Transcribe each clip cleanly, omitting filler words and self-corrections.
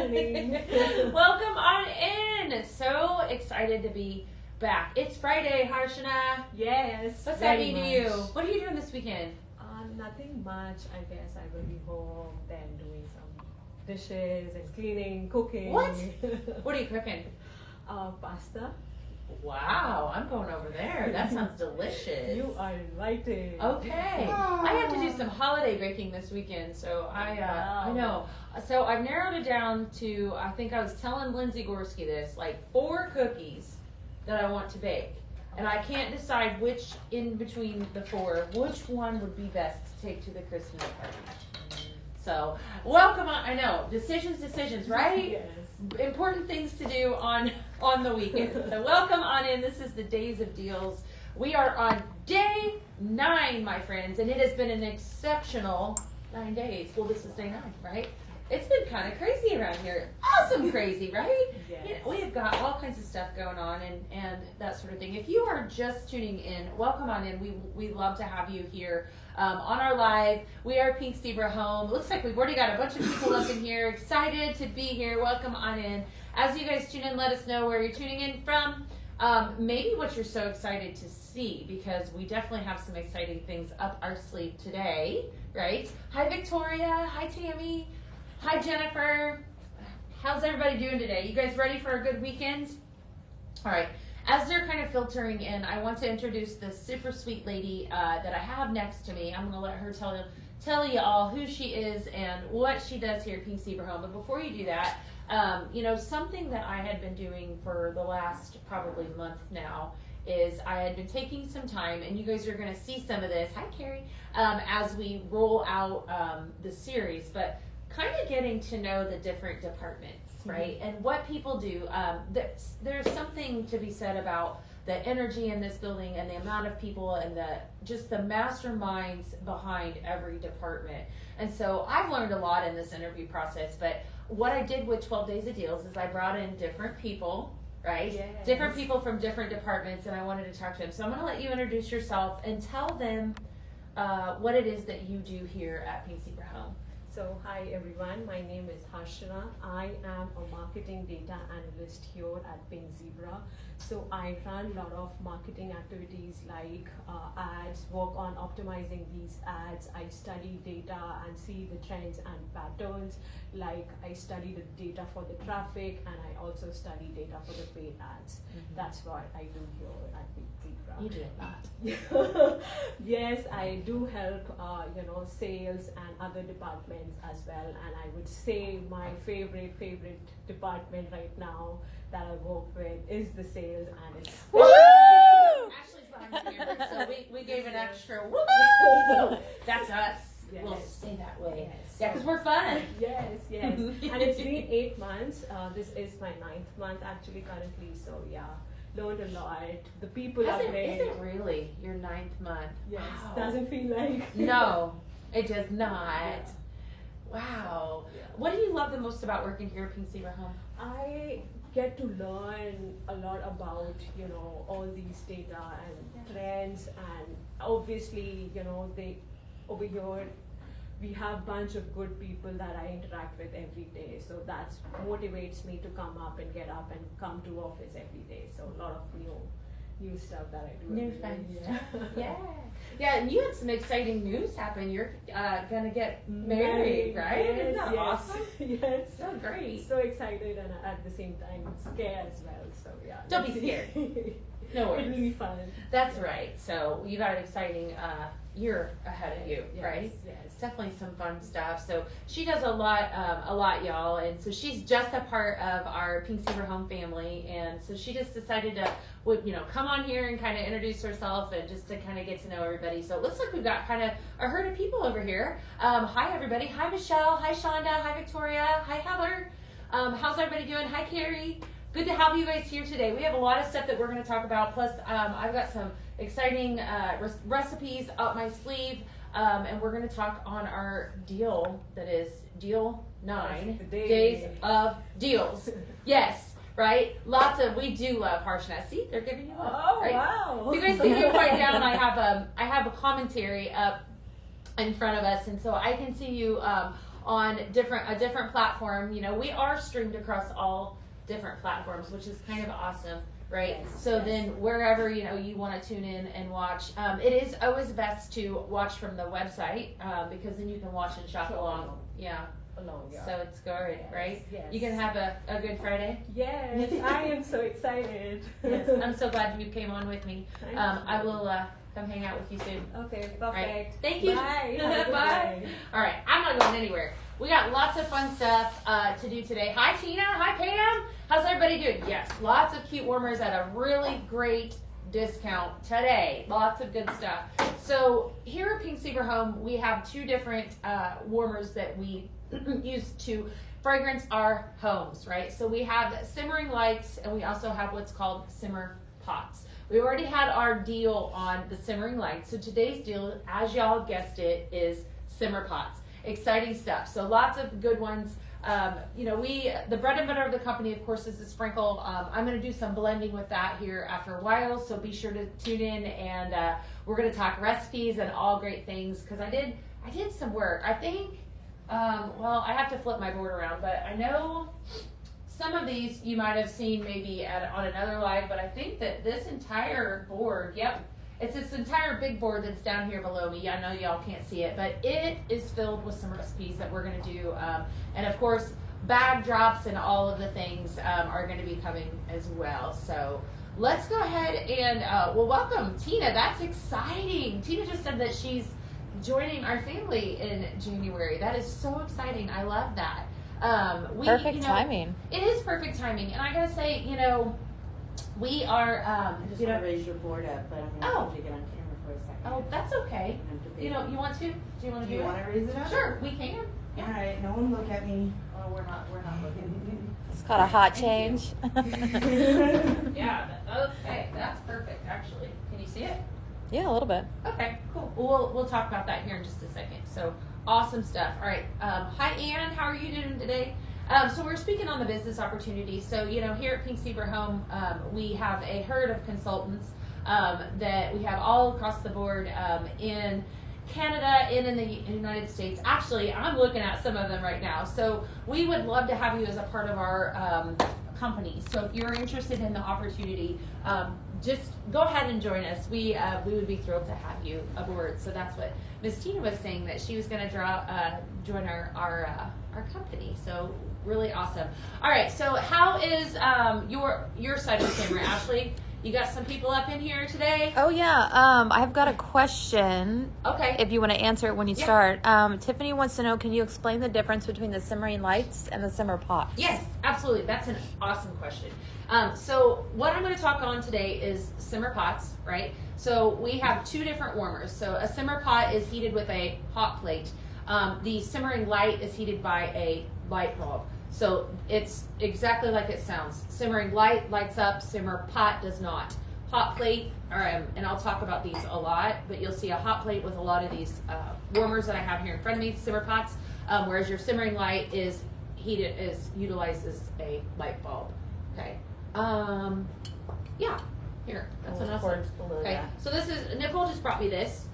morning. Welcome on in. So excited to be back. It's Friday, Harshana. Yes. What's that very mean to you? much. What are you doing this weekend? Nothing much. I guess I will be home, then doing some dishes and cleaning, cooking. What? What are you cooking? Pasta. Wow, I'm going over there. That sounds delicious. You are invited. Okay. I have to do some holiday baking this weekend, so I know. So I've narrowed it down to, I think I was telling Lindsay Gorski this, like 4 cookies that I want to bake. And I can't decide which in between the 4, which one would be best to take to the Christmas party. So, welcome on, I know, decisions, right? Yes. Important things to do on the weekend. So welcome on in. This is the Days of Deals. We are on day 9, my friends, and it has been an exceptional 9 days. Well, this is day 9, right? It's been kind of crazy around here. Awesome crazy, right? Yes. You know, we have got all kinds of stuff going on and that sort of thing. If you are just tuning in, welcome on in. We love to have you here on our live. We are Pink Zebra Home. It looks like we've already got a bunch of people up in here, excited to be here. Welcome on in. As you guys tune in, let us know where you're tuning in from. Maybe what you're so excited to see, because we definitely have some exciting things up our sleeve today, right? Hi, Victoria. Hi, Tammy. Hi, Jennifer. How's everybody doing today? You guys ready for a good weekend? All right. As they're kind of filtering in, I want to introduce this super sweet lady that I have next to me. I'm going to let her tell you all who she is and what she does here at Pink Zebra Home. But before you do that, something that I had been doing for the last probably month now is I had been taking some time, and you guys are going to see some of this. Hi, Carrie. As we roll out the series, but kind of getting to know the different departments, right? Mm-hmm. And what people do. There's something to be said about the energy in this building and the amount of people and just the masterminds behind every department. And so I've learned a lot in this interview process, but what I did with 12 Days of Deals is I brought in different people, right? Yes. Different people from different departments, and I wanted to talk to them. So I'm going to let you introduce yourself and tell them what it is that you do here at Pink Zebra Home. So hi everyone, my name is Harshana. I am a marketing data analyst here at Pink Zebra. So I run a lot of marketing activities like ads, work on optimizing these ads. I study data and see the trends and patterns. Like I study the data for the traffic, and I also study data for the paid ads. Mm-hmm. That's what I do here at Pink Zebra. You do that. Yes, I do help sales and other departments as well, and I would say my favorite department right now that I work with is the sales, and it's woo! Ashley's behind the camera, so we gave an extra woo! That's us. Yes. We'll stay that way. Yes. Yeah, because we're fun. Yes. And it's been 8 months. This is my 9th month actually currently, so yeah. Learned a lot. The people are great. Is it really your 9th month? Yes. Wow. Doesn't feel like. No, it does not. Yeah. Wow. Yeah. What do you love the most about working here at Pink Zebra Home? I get to learn a lot about, all these data and trends, and obviously, they over here we have a bunch of good people that I interact with every day, so that motivates me to come up and get up and come to office every day. So a lot of new stuff that I do. New fun stuff. Yeah, and you had some exciting news happen. You're gonna get married, right? Yes, Isn't that awesome? Yes. So great. So excited, and at the same time scared as well. So yeah. Don't be scared. No worries. It'll be fun. That's right. So you got an exciting year ahead of you, right? Yes. Definitely some fun stuff. So she does a lot, y'all, and so she's just a part of our Pink Zebra Home family, and so she just decided to, come on here and kind of introduce herself and just to kind of get to know everybody. So it looks like we've got kind of a herd of people over here. Hi everybody. Hi Michelle. Hi Shonda. Hi Victoria. Hi Heather. How's everybody doing? Hi Carrie. Good to have you guys here today. We have a lot of stuff that we're going to talk about. Plus, I've got some exciting recipes up my sleeve. And we're going to talk on our deal that is Deal 9, Days of Deals. Yes, right? We do love Harshana. See, they're giving you love. Oh, right? wow. You guys see me right down, I have a commentary up in front of us, and so I can see you on a different platform. You know, we are streamed across all different platforms, which is kind of awesome, right? Yes, So yes. then wherever, you know, you want to tune in and watch, it is always best to watch from the website, because then you can watch and shop Sure. along. Yeah. Along, yeah. So it's good, Yes, right? yes. You can have a good Friday. Yes, I am so excited. Yes, I'm so glad you came on with me. Thank I you. will come hang out with you soon. Okay, perfect. All right. Thank you. Bye. Have a good Bye. day. All right, I'm not going anywhere. We got lots of fun stuff to do today. Hi, Tina. Hi, Pam. How's everybody doing? Yes, lots of cute warmers at a really great discount today. Lots of good stuff. So here at Pink Zebra Home, we have two different warmers that we use to fragrance our homes, right? So we have simmering lights, and we also have what's called simmer pots. We already had our deal on the simmering lights. So today's deal, as y'all guessed it, is simmer pots. Exciting stuff. So lots of good ones. You know, the bread and butter of the company, of course, is the sprinkle. I'm going to do some blending with that here after a while. So be sure to tune in, and we're going to talk recipes and all great things, because I did some work. I think, well, I have to flip my board around, but I know some of these you might have seen maybe on another live, but I think that this entire board, yep, it's this entire big board that's down here below me. I know y'all can't see it, but it is filled with some recipes that we're going to do. And of course, bag drops and all of the things are going to be coming as well. So let's go ahead and, well, welcome Tina. That's exciting. Tina just said that she's joining our family in January. That is so exciting. I love that. Perfect timing. It is perfect timing. And I got to say, you know, we are, I just want to raise your board up, but I'm going to have to get on camera for a second. Oh, that's okay. You know, you want to? Do you want to Do you want to raise it up? Sure, we can. All right, no one look at me. Oh, we're not looking. It's called a hot Thank change. Yeah, okay, that's perfect, actually. Can you see it? Yeah, a little bit. Okay, cool. We'll talk about that here in just a second. So, awesome stuff. All right. Hi, Ann. How are you doing today? So we're speaking on the business opportunity. So, you know, here at Pink Zebra Home, we have a herd of consultants that we have all across the board in Canada and in the United States. Actually, I'm looking at some of them right now. So we would love to have you as a part of our company. So if you're interested in the opportunity, just go ahead and join us. We would be thrilled to have you aboard. So that's what Miss Tina was saying, that she was going to join our company. So really awesome. All right. So how is your side of the camera, Ashley? You got some people up in here today? Oh yeah. I've got a question. Okay. If you want to answer it when you Yeah. start. Tiffany wants to know, can you explain the difference between the simmering lights and the simmer pots? Yes, absolutely. That's an awesome question. So what I'm going to talk on today is simmer pots, right? So we have two different warmers. So a simmer pot is heated with a hot plate. The simmering light is heated by a light bulb. So it's exactly like it sounds. Simmering light lights up, simmer pot does not. Hot plate, and I'll talk about these a lot, but you'll see a hot plate with a lot of these warmers that I have here in front of me, simmer pots, whereas your simmering light utilizes a light bulb. Okay. Yeah. Here, that's enough. Okay. So this is, Nicole just brought me this.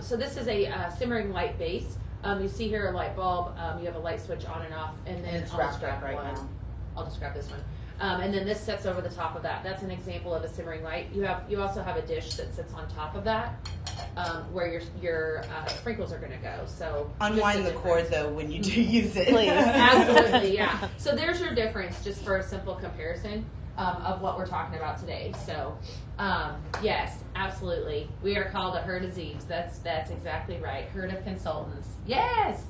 So this is a simmering light base. You see here a light bulb. You have a light switch on and off, and then It's I'll just wrapped up grab right one. now. I'll just grab this one. And then this sits over the top of that. That's an example of a simmering light. You also have a dish that sits on top of that, where your sprinkles are going to go. So Unwind just the a cord difference. though when you do use it. Please. Absolutely, yeah. So there's your difference, just for a simple comparison of what we're talking about today. So, yes, absolutely. We are called a herd of Zeebs. That's exactly right. Herd of consultants. Yes.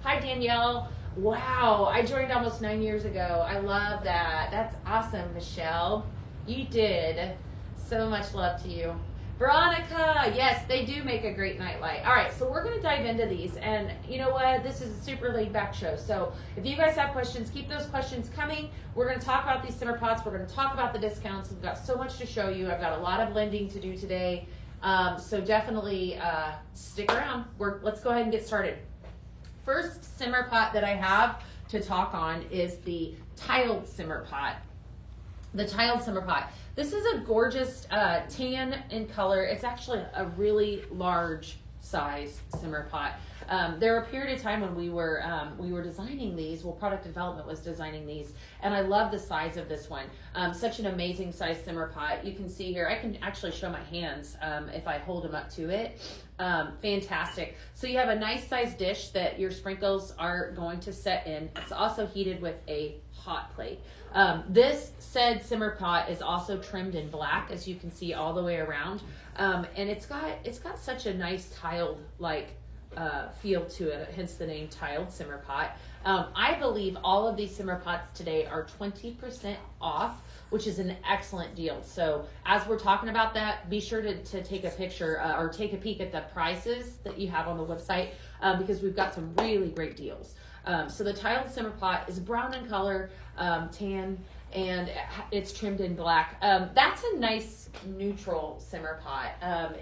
Hi, Danielle. Wow, I joined almost 9 years ago. I love that. That's awesome, Michelle. You did. So much love to you. Veronica, yes, they do make a great nightlight. All right, so we're going to dive into these. And you know what? This is a super laid back show. So if you guys have questions, keep those questions coming. We're going to talk about these simmer pots. We're going to talk about the discounts. We've got so much to show you. I've got a lot of blending to do today. So definitely stick around. Let's go ahead and get started. First simmer pot that I have to talk on is the tiled simmer pot. The tiled simmer pot. This is a gorgeous tan in color. It's actually a really large size simmer pot. There were a period of time when we were designing these. Well, product development was designing these, and I love the size of this one. Such an amazing size simmer pot. You can see here. I can actually show my hands if I hold them up to it. Fantastic. So you have a nice sized dish that your sprinkles are going to set in. It's also heated with a hot plate. This said simmer pot is also trimmed in black, as you can see all the way around, and it's got such a nice tiled feel to it, hence the name tiled simmer pot. I believe all of these simmer pots today are 20% off, which is an excellent deal. So as we're talking about that, be sure to take a picture or take a peek at the prices that you have on the website, because we've got some really great deals. So the tiled simmer pot is brown in color, tan, and it's trimmed in black. That's a nice neutral simmer pot.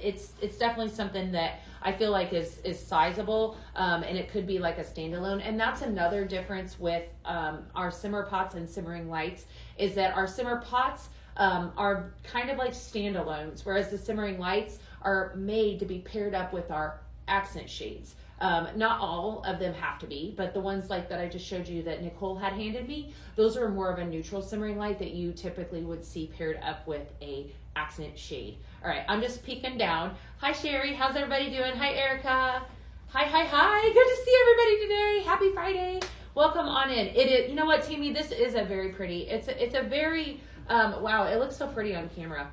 It's definitely something that I feel like is sizable, and it could be like a standalone. And that's another difference with our simmer pots and simmering lights, is that our simmer pots are kind of like standalones, whereas the simmering lights are made to be paired up with our accent shades. Not all of them have to be, but the ones like that I just showed you that Nicole had handed me, those are more of a neutral simmering light that you typically would see paired up with a accent shade. All right, I'm just peeking down. Hi Sherry, how's everybody doing? Hi Erica. Hi. Good to see everybody today. Happy Friday. Welcome on in. It is, you know what, Tammy, this is a very pretty, it's a very, wow, it looks so pretty on camera.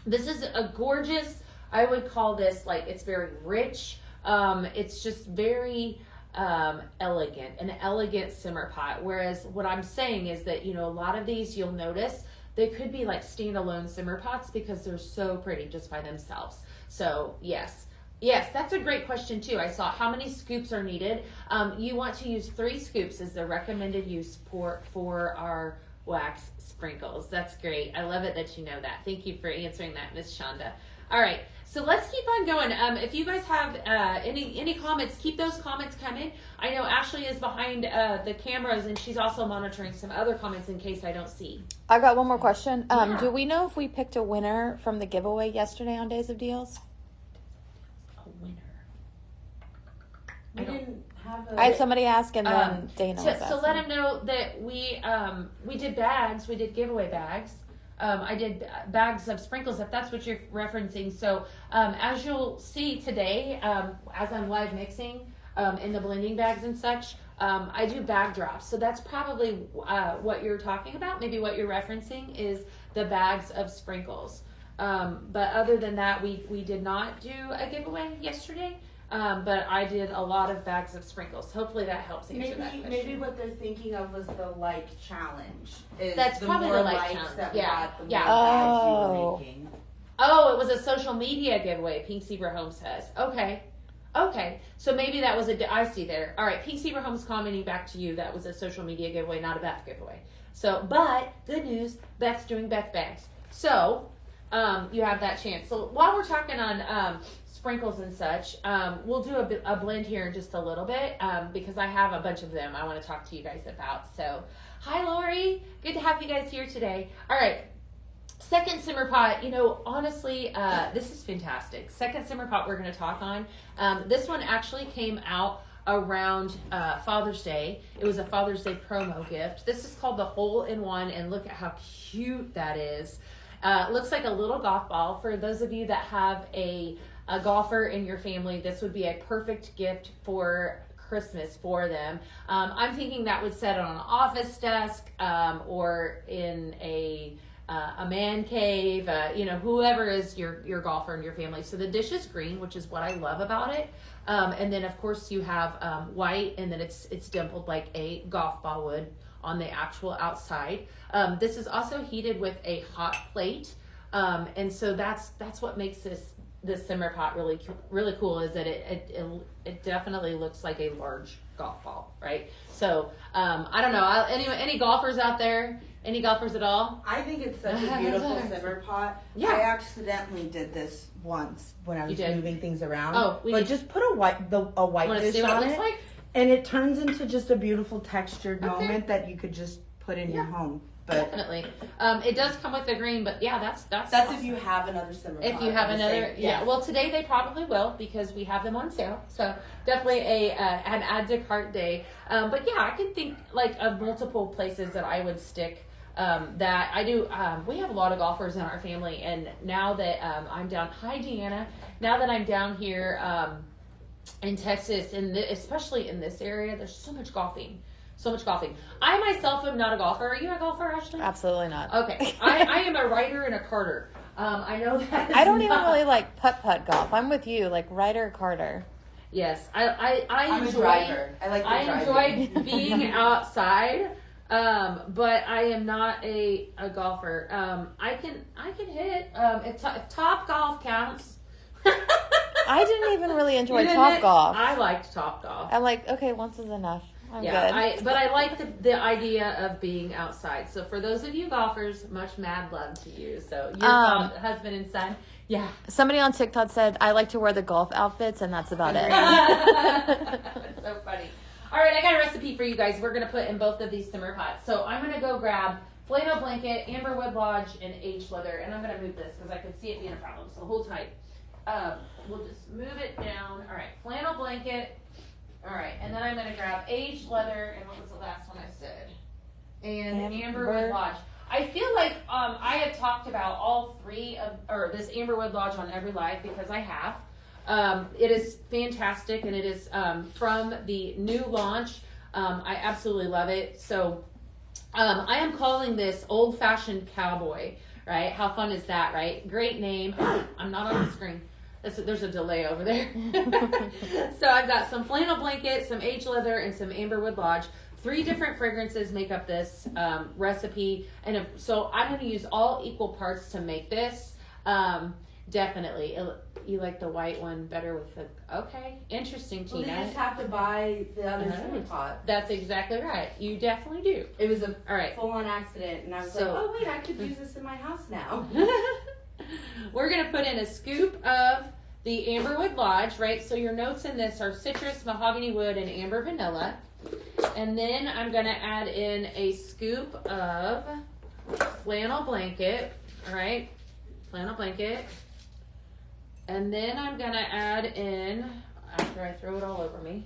This is a gorgeous, I would call this like, it's very rich. It's just very elegant, an elegant simmer pot. Whereas what I'm saying is that, you know, a lot of these you'll notice they could be like standalone simmer pots because they're so pretty just by themselves. So yes, that's a great question too. I saw how many scoops are needed. You want to use 3 scoops as the recommended use for our wax sprinkles. That's great. I love it that you know that. Thank you for answering that, Miss Shonda. All right, so let's keep on going. If you guys have any comments, keep those comments coming. I know Ashley is behind the cameras, and she's also monitoring some other comments in case I don't see. I got one more question. Yeah. Do we know if we picked a winner from the giveaway yesterday on Days of Deals? A winner. We didn't have I had somebody ask, and then Dana was asking. So let him know that we did bags. We did giveaway bags. I did bags of sprinkles, if that's what you're referencing. So as you'll see today, as I'm live mixing in the blending bags and such, I do bag drops. So that's probably what you're talking about. Maybe what you're referencing is the bags of sprinkles. But other than that, we did not do a giveaway yesterday. But I did a lot of bags of sprinkles. Hopefully that helps answer that question. Maybe what they're thinking of was the like challenge. That's the probably more the like likes challenge. that Yeah. we got, the Yeah. more bags you were making. Oh, it was a social media giveaway, Pink Zebra Home says. Okay. So maybe that was I see there. All right, Pink Zebra Home's commenting back to you. That was a social media giveaway, not a Beth giveaway. So, but good news, Beth's doing Beth bags. So, you have that chance. So while we're talking on sprinkles and such, we'll do a blend here in just a little bit because I have a bunch of them I want to talk to you guys about. So, hi Lori, good to have you guys here today. All right, second simmer pot. You know, honestly, this is fantastic. Second simmer pot we're going to talk on. This one actually came out around Father's Day. It was a Father's Day promo gift. This is called the Hole-in-One, and look at how cute that is. Looks like a little golf ball. For those of you that have a golfer in your family, this would be a perfect gift for Christmas for them. I'm thinking that would set on an office desk or in a man cave, you know, whoever is your golfer in your family. So the dish is green, which is what I love about it. And then of course you have white, and then it's dimpled like a golf ball would on the actual outside. This is also heated with a hot plate, and so that's what makes this simmer pot really cool, is that it definitely looks like a large golf ball, right? So I don't know. Any golfers out there? Any golfers at all? I think it's such a beautiful simmer pot. Yeah. I accidentally did this once when I was moving things around. Oh, just put a white Wanna dish see what on it looks like? and it turns into just a beautiful textured moment that you could just put in your Yeah. home. But Definitely. It does come with the green, but yeah, that's that's awesome. if you have another simmer pot. If you have I'm another, saying, yeah. yes. Well, today they probably will because we have them on sale. So definitely an add to cart day. But yeah, I can think like of multiple places that I would stick. That I do. We have a lot of golfers in our family, and now that I'm down, hi Deanna. Now that I'm down here in Texas, especially in this area, there's so much golfing. So much golfing. I myself am not a golfer. Are you a golfer, Ashley? Absolutely not. Okay. I am a writer and a carter. I know that. I don't even really like putt golf. I'm with you, like Ryder Carter. Yes, I I'm enjoy. a driver. I like the driving. enjoy being outside, but I am not a golfer. I can hit. If Top Golf counts. I didn't even really enjoy You didn't? Top Golf. I liked Top Golf. I'm like, okay, once is enough. I'm Yeah, good. but I like the idea of being outside. So for those of you golfers, much mad love to you. So your husband and son, yeah. Somebody on TikTok said, I like to wear the golf outfits, and that's about it. That's so funny. All right, I got a recipe for you guys. We're going to put in both of these simmer pots. So I'm going to go grab flannel blanket, Amberwood Lodge, and H leather. And I'm going to move this because I can see it being a problem. So hold tight. We'll just move it down. All right, flannel blanket. All right, and then I'm going to grab aged leather, and what was the last one I said? And Amberwood Lodge. I feel like I have talked about all three or this Amberwood Lodge on Every Live because I have. It is fantastic, and it is from the new launch. I absolutely love it. So I am calling this Old Fashioned Cowboy, right? How fun is that, right? Great name. I'm not on the screen. There's a delay over there. So I've got some flannel blanket, some aged leather, and some Amberwood Lodge. 3 different fragrances make up this recipe. And so I'm going to use all equal parts to make this. Definitely. You like the white one better with the... Okay. Interesting, Well, Tina. you just have to buy the other simmer pot. That's exactly right. You definitely do. It was a All right. full-on accident, and I was like, oh, wait, I could use this in my house now. We're going to put in a scoop of the Amberwood Lodge, right? So your notes in this are citrus, mahogany wood, and amber vanilla. And then I'm going to add in a scoop of flannel blanket, all right? Flannel blanket. And then I'm going to add in, after I throw it all over me,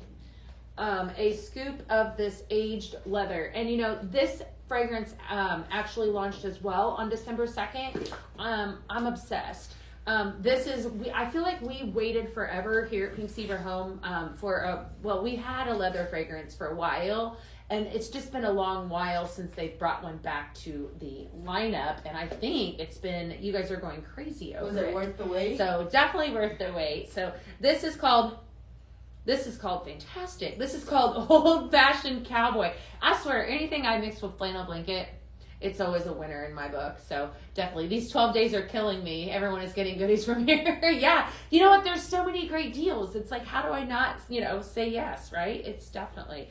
a scoop of this aged leather. And you know, this fragrance actually launched as well on December 2nd. I'm obsessed. I feel like we waited forever here at Pink Zebra Home we had a leather fragrance for a while, and it's just been a long while since they've brought one back to the lineup, and I think you guys are going crazy over it. Was it worth the wait? So definitely worth the wait. So this is called fantastic. This is called Old Fashioned Cowboy. I swear, anything I mix with flannel blanket, it's always a winner in my book. So definitely, these 12 days are killing me. Everyone is getting goodies from here. Yeah. You know what? There's so many great deals. It's like, how do I not, say yes, right? It's definitely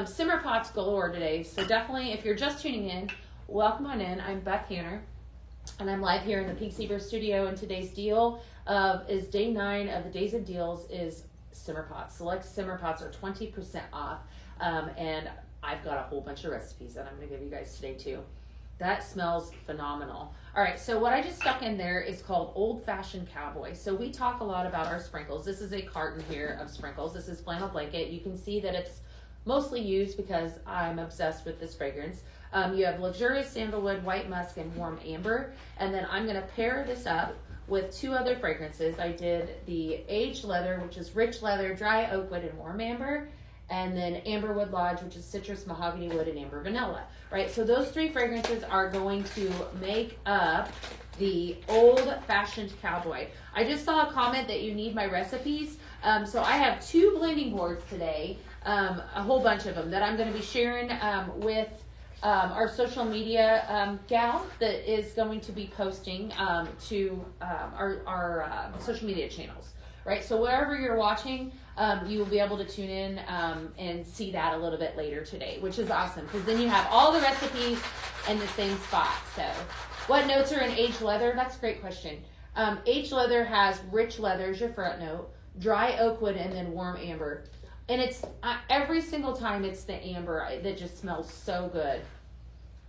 simmer pots galore today. So definitely, if you're just tuning in, welcome on in. I'm Beth Hanner, and I'm live here in the Pink Zebra studio. And today's deal is day 9 of the Days of Deals is simmer pots. Select simmer pots are 20% off. And I've got a whole bunch of recipes that I'm going to give you guys today too. That smells phenomenal. All right, so what I just stuck in there is called Old Fashioned Cowboy. So we talk a lot about our sprinkles. This is a carton here of sprinkles. This is flannel blanket. You can see that it's mostly used because I'm obsessed with this fragrance. You have luxurious sandalwood, white musk, and warm amber. And then I'm going to pair this up with 2 other fragrances. I did the aged leather, which is rich leather, dry oak wood, and warm amber. And then Amberwood Lodge, which is citrus, mahogany wood, and amber vanilla, right? So those 3 fragrances are going to make up the Old Fashioned Cowboy. I just saw a comment that you need my recipes. So I have 2 blending boards today, a whole bunch of them that I'm going to be sharing with our social media gal that is going to be posting to our social media channels, right? So wherever you're watching, you will be able to tune in and see that a little bit later today, which is awesome because then you have all the recipes in the same spot. So what notes are in aged leather? That's a great question. Aged leather has rich leather as your front note, dry oak wood, and then warm amber. And it's every single time it's the amber that just smells so good.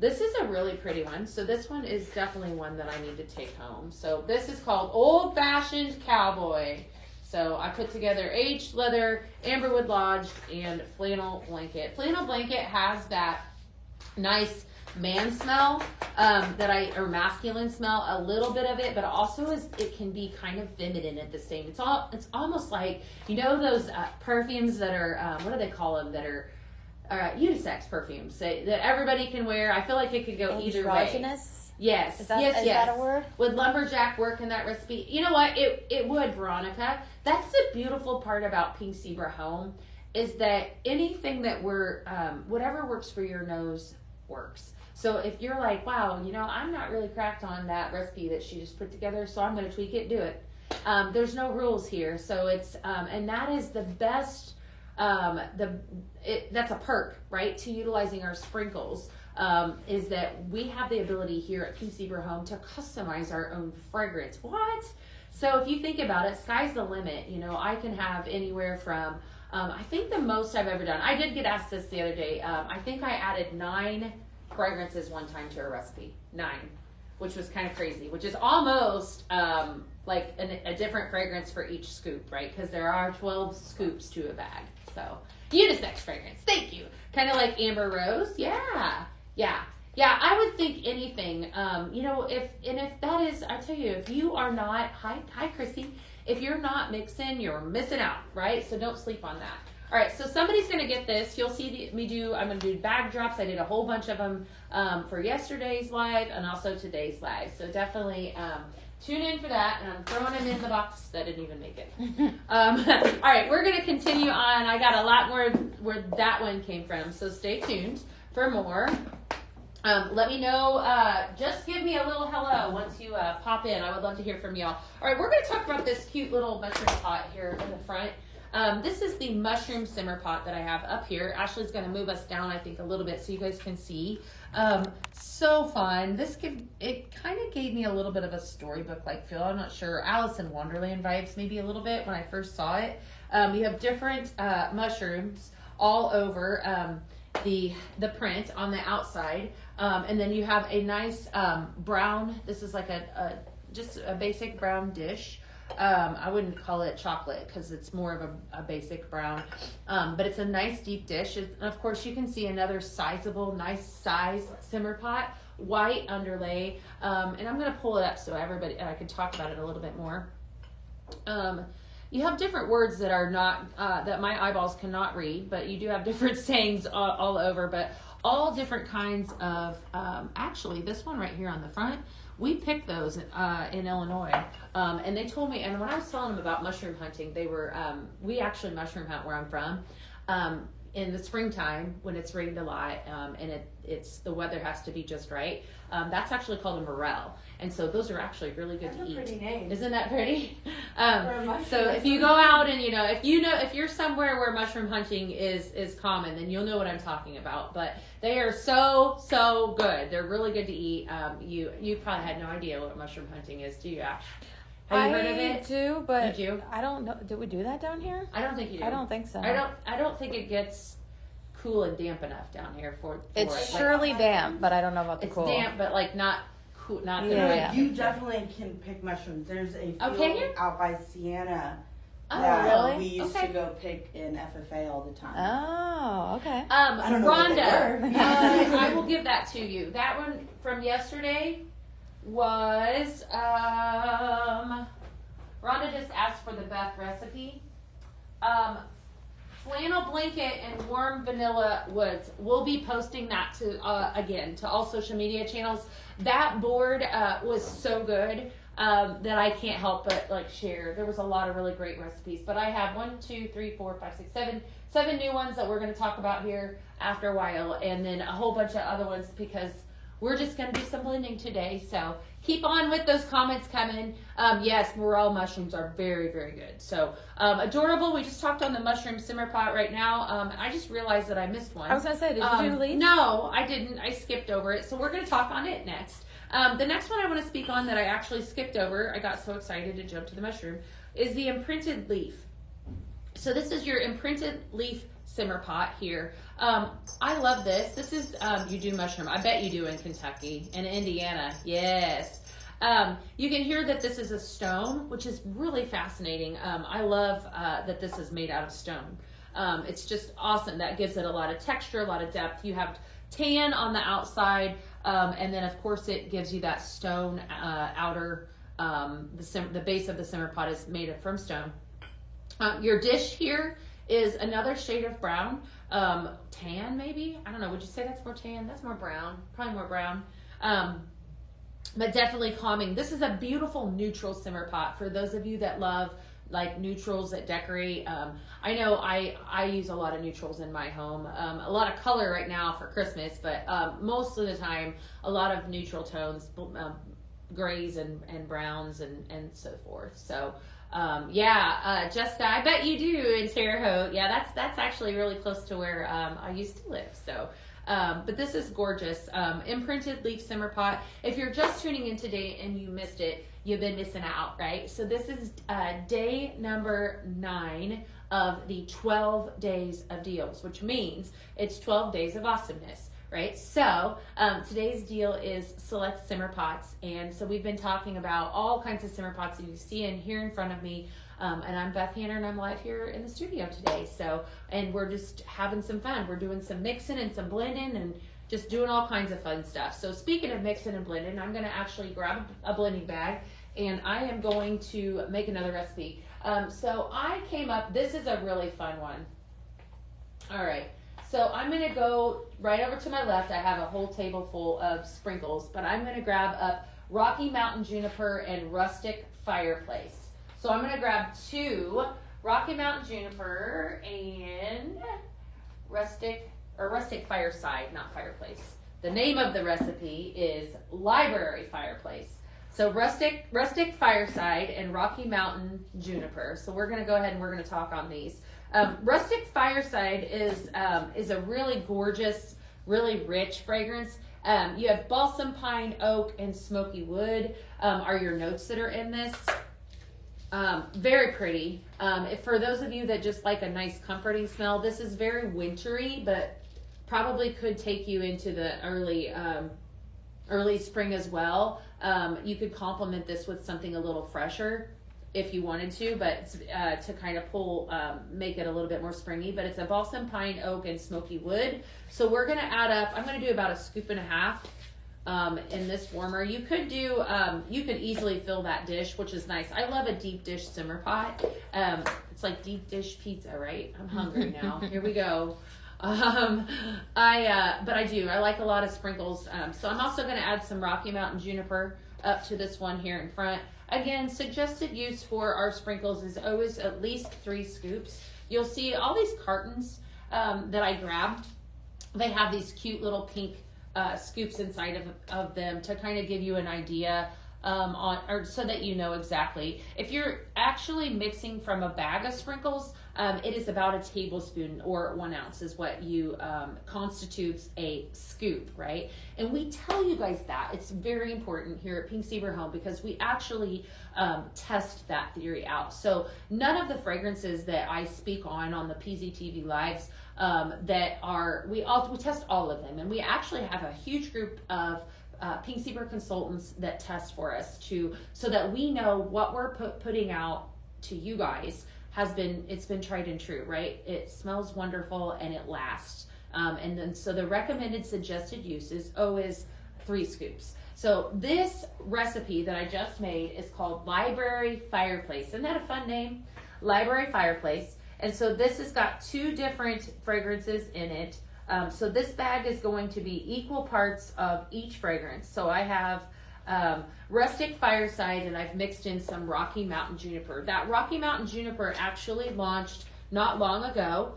This is a really pretty one. So this one is definitely one that I need to take home. So this is called Old Fashioned Cowboy. So I put together aged leather, amberwood lodge, and flannel blanket. Flannel blanket has that nice man smell or masculine smell, a little bit of it, but also it can be kind of feminine at the same. It's almost like, you know, those perfumes that are what do they call them, that are unisex perfumes that everybody can wear. I feel like it could go either way. Androgynous? Yes. Is that a word? Would lumberjack work in that recipe? You know what? It would, Veronica. That's the beautiful part about Pink Zebra Home, is that anything that whatever works for your nose works. So if you're like, wow, you know, I'm not really cracked on that recipe that she just put together, so I'm going to tweak it, do it. There's no rules here. So it's, and that is the best, that's a perk, right, to utilizing our sprinkles. Is that we have the ability here at Pink Zebra Home to customize our own fragrance. What? So if you think about it, sky's the limit. You know, I can have anywhere from, I think the most I've ever done, I did get asked this the other day, I think I added 9 fragrances one time to a recipe. 9, which was kind of crazy, which is almost like a different fragrance for each scoop, right? Because there are 12 scoops to a bag. So unisex fragrance, thank you. Kind of like Amber Rose, yeah. I would think anything, you know, if that is, I tell you, if you are not, hi Chrissy, if you're not mixing, you're missing out, right? So don't sleep on that. All right, so somebody's going to get this. You'll see I'm going to do bag drops. I did a whole bunch of them for yesterday's live and also today's live. So definitely tune in for that. And I'm throwing them in the box that didn't even make it. All right, we're going to continue on. I got a lot more where that one came from. So stay tuned for more. Let me know, just give me a little hello once you pop in. I would love to hear from y'all. All right, we're going to talk about this cute little mushroom pot here in the front. This is the mushroom simmer pot that I have up here. Ashley's going to move us down, I think, a little bit so you guys can see. So fun. It kind of gave me a little bit of a storybook-like feel. I'm not sure. Alice in Wonderland vibes maybe a little bit when I first saw it. You have different mushrooms all over the print on the outside. And then you have a nice brown, this is like just a basic brown dish. I wouldn't call it chocolate because it's more of a basic brown, but it's a nice deep dish. And of course you can see another sizable, nice size simmer pot, white underlay. And I'm going to pull it up so I can talk about it a little bit more. You have different words that are not, that my eyeballs cannot read, but you do have different sayings all over, but all different kinds of, actually this one right here on the front, we picked those in Illinois, and they told me, and when I was telling them about mushroom hunting, they were, we actually mushroom hunt where I'm from, in the springtime when it's rained a lot, and the weather has to be just right. That's actually called a morel, and so those are actually really good to eat. That's a pretty name. Isn't that pretty? So if you go out and if you're somewhere where mushroom hunting is common, then you'll know what I'm talking about. But they are so good. They're really good to eat. You probably had no idea what mushroom hunting is, do you, Ash? Have you heard of it? I do, but Did you? I don't know. Did we do that down here? I don't think you do. I don't think so. I don't think it gets cool and damp enough down here for it's surely damp, but I don't know about the cool. It's damp, but like not cool, not the Yeah. right. You definitely can pick mushrooms. There's a field can you? out by Sienna Oh, that really? we used Okay. to go pick in FFA all the time. Oh, okay. I don't know what they Rhonda, were. I will give that to you. That one from yesterday was Rhonda just asked for the Beth recipe. Flannel blanket and warm vanilla woods. We'll be posting that to all social media channels. That board was so good that I can't help but share. There was a lot of really great recipes, but I have 7 new ones that we're going to talk about here after a while, and then a whole bunch of other ones because we're just going to do some blending today. So keep on with those comments coming. Yes, morel mushrooms are very, very good. So adorable. We just talked on the mushroom simmer pot right now. I just realized that I missed one. I was going to say, did you leave? No, I didn't. I skipped over it. So we're going to talk on it next. The next one I want to speak on that I actually skipped over, I got so excited to jump to the mushroom, is the imprinted leaf. So this is your imprinted leaf simmer pot here. I love this. This is, you do mushroom. I bet you do in Kentucky and Indiana. Yes. You can hear that this is a stone, which is really fascinating. I love that this is made out of stone. It's just awesome. That gives it a lot of texture, a lot of depth. You have tan on the outside, and then of course it gives you that stone outer. The base of the simmer pot is made from stone. Your dish here is another shade of brown, tan maybe. I don't know. Would you say that's more tan? That's more brown. Probably more brown. But definitely calming. This is a beautiful neutral simmer pot for those of you that love like neutrals that decorate. I know I use a lot of neutrals in my home. A lot of color right now for Christmas, but most of the time a lot of neutral tones, grays and browns and so forth. So Jessica, I bet you do in Terre Haute. Yeah, that's actually really close to where I used to live. So. But this is gorgeous. Imprinted leaf simmer pot. If you're just tuning in today and you missed it, you've been missing out, right? So this is day number 9 of the 12 days of deals, which means it's 12 days of awesomeness, right? So today's deal is select simmer pots. And so we've been talking about all kinds of simmer pots that you see and here in front of me. And I'm Beth Hanner, and I'm live here in the studio today. So, and we're just having some fun. We're doing some mixing and some blending and just doing all kinds of fun stuff. So speaking of mixing and blending, I'm going to actually grab a blending bag, and I am going to make another recipe. So I came up, this is a really fun one. All right. So I'm going to go right over to my left. I have a whole table full of sprinkles, but I'm going to grab up Rocky Mountain Juniper and Rustic Fireplace. So I'm going to grab 2 Rocky Mountain Juniper and Rustic Fireside, not Fireplace. The name of the recipe is Library Fireplace. So Rustic Fireside and Rocky Mountain Juniper. So we're going to go ahead and we're going to talk on these. Rustic Fireside is a really gorgeous, really rich fragrance. You have balsam pine, oak, and smoky wood are your notes that are in this. Very pretty. For those of you that just like a nice comforting smell, this is very wintry, but probably could take you into the early spring as well. You could complement this with something a little fresher if you wanted to, but to kind of make it a little bit more springy. But it's a balsam pine, oak, and smoky wood. So we're going to add up, I'm going to do about 1.5 scoops in this warmer. You could do, you could easily fill that dish, which is nice. I love a deep dish simmer pot. It's like deep dish pizza, right? I'm hungry now. Here we go. But I like a lot of sprinkles. So I'm also going to add some Rocky Mountain Juniper up to this one here in front. Again, suggested use for our sprinkles is always at least 3 scoops. You'll see all these cartons that I grabbed. They have these cute little pink scoops inside of them to kind of give you an idea or so that you know exactly. If you're actually mixing from a bag of sprinkles, it is about 1 tablespoon or 1 ounce is what you constitutes a scoop, right? And we tell you guys that it's very important here at Pink Zebra Home because we actually test that theory out. So none of the fragrances that I speak on the PZTV lives we test all of them, and we actually have a huge group of Pink Zebra consultants that test for us so that we know what we're putting out to you guys it's been tried and true, right? It smells wonderful and it lasts. And then so the recommended suggested use is always 3 scoops. So this recipe that I just made is called Library Fireplace. Isn't that a fun name? Library Fireplace. And so this has got 2 different fragrances in it. So this bag is going to be equal parts of each fragrance. So I have Rustic Fireside, and I've mixed in some Rocky Mountain Juniper. That Rocky Mountain Juniper actually launched not long ago.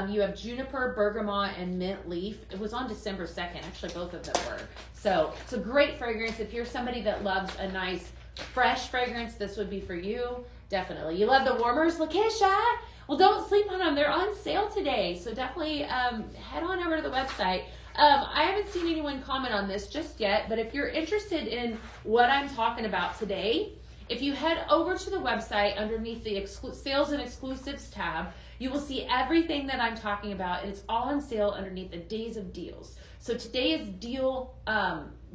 You have Juniper, Bergamot, and Mint Leaf. It was on December 2nd. Actually, both of them were. So it's a great fragrance. If you're somebody that loves a nice, fresh fragrance, this would be for you. Definitely. You love the warmers, Lakeisha? Well, don't sleep on them. They're on sale today. So definitely head on over to the website. I haven't seen anyone comment on this just yet, but if you're interested in what I'm talking about today, if you head over to the website underneath the Sales and Exclusives tab, You will see everything that I'm talking about, and it's all on sale underneath the Days of Deals. So today is deal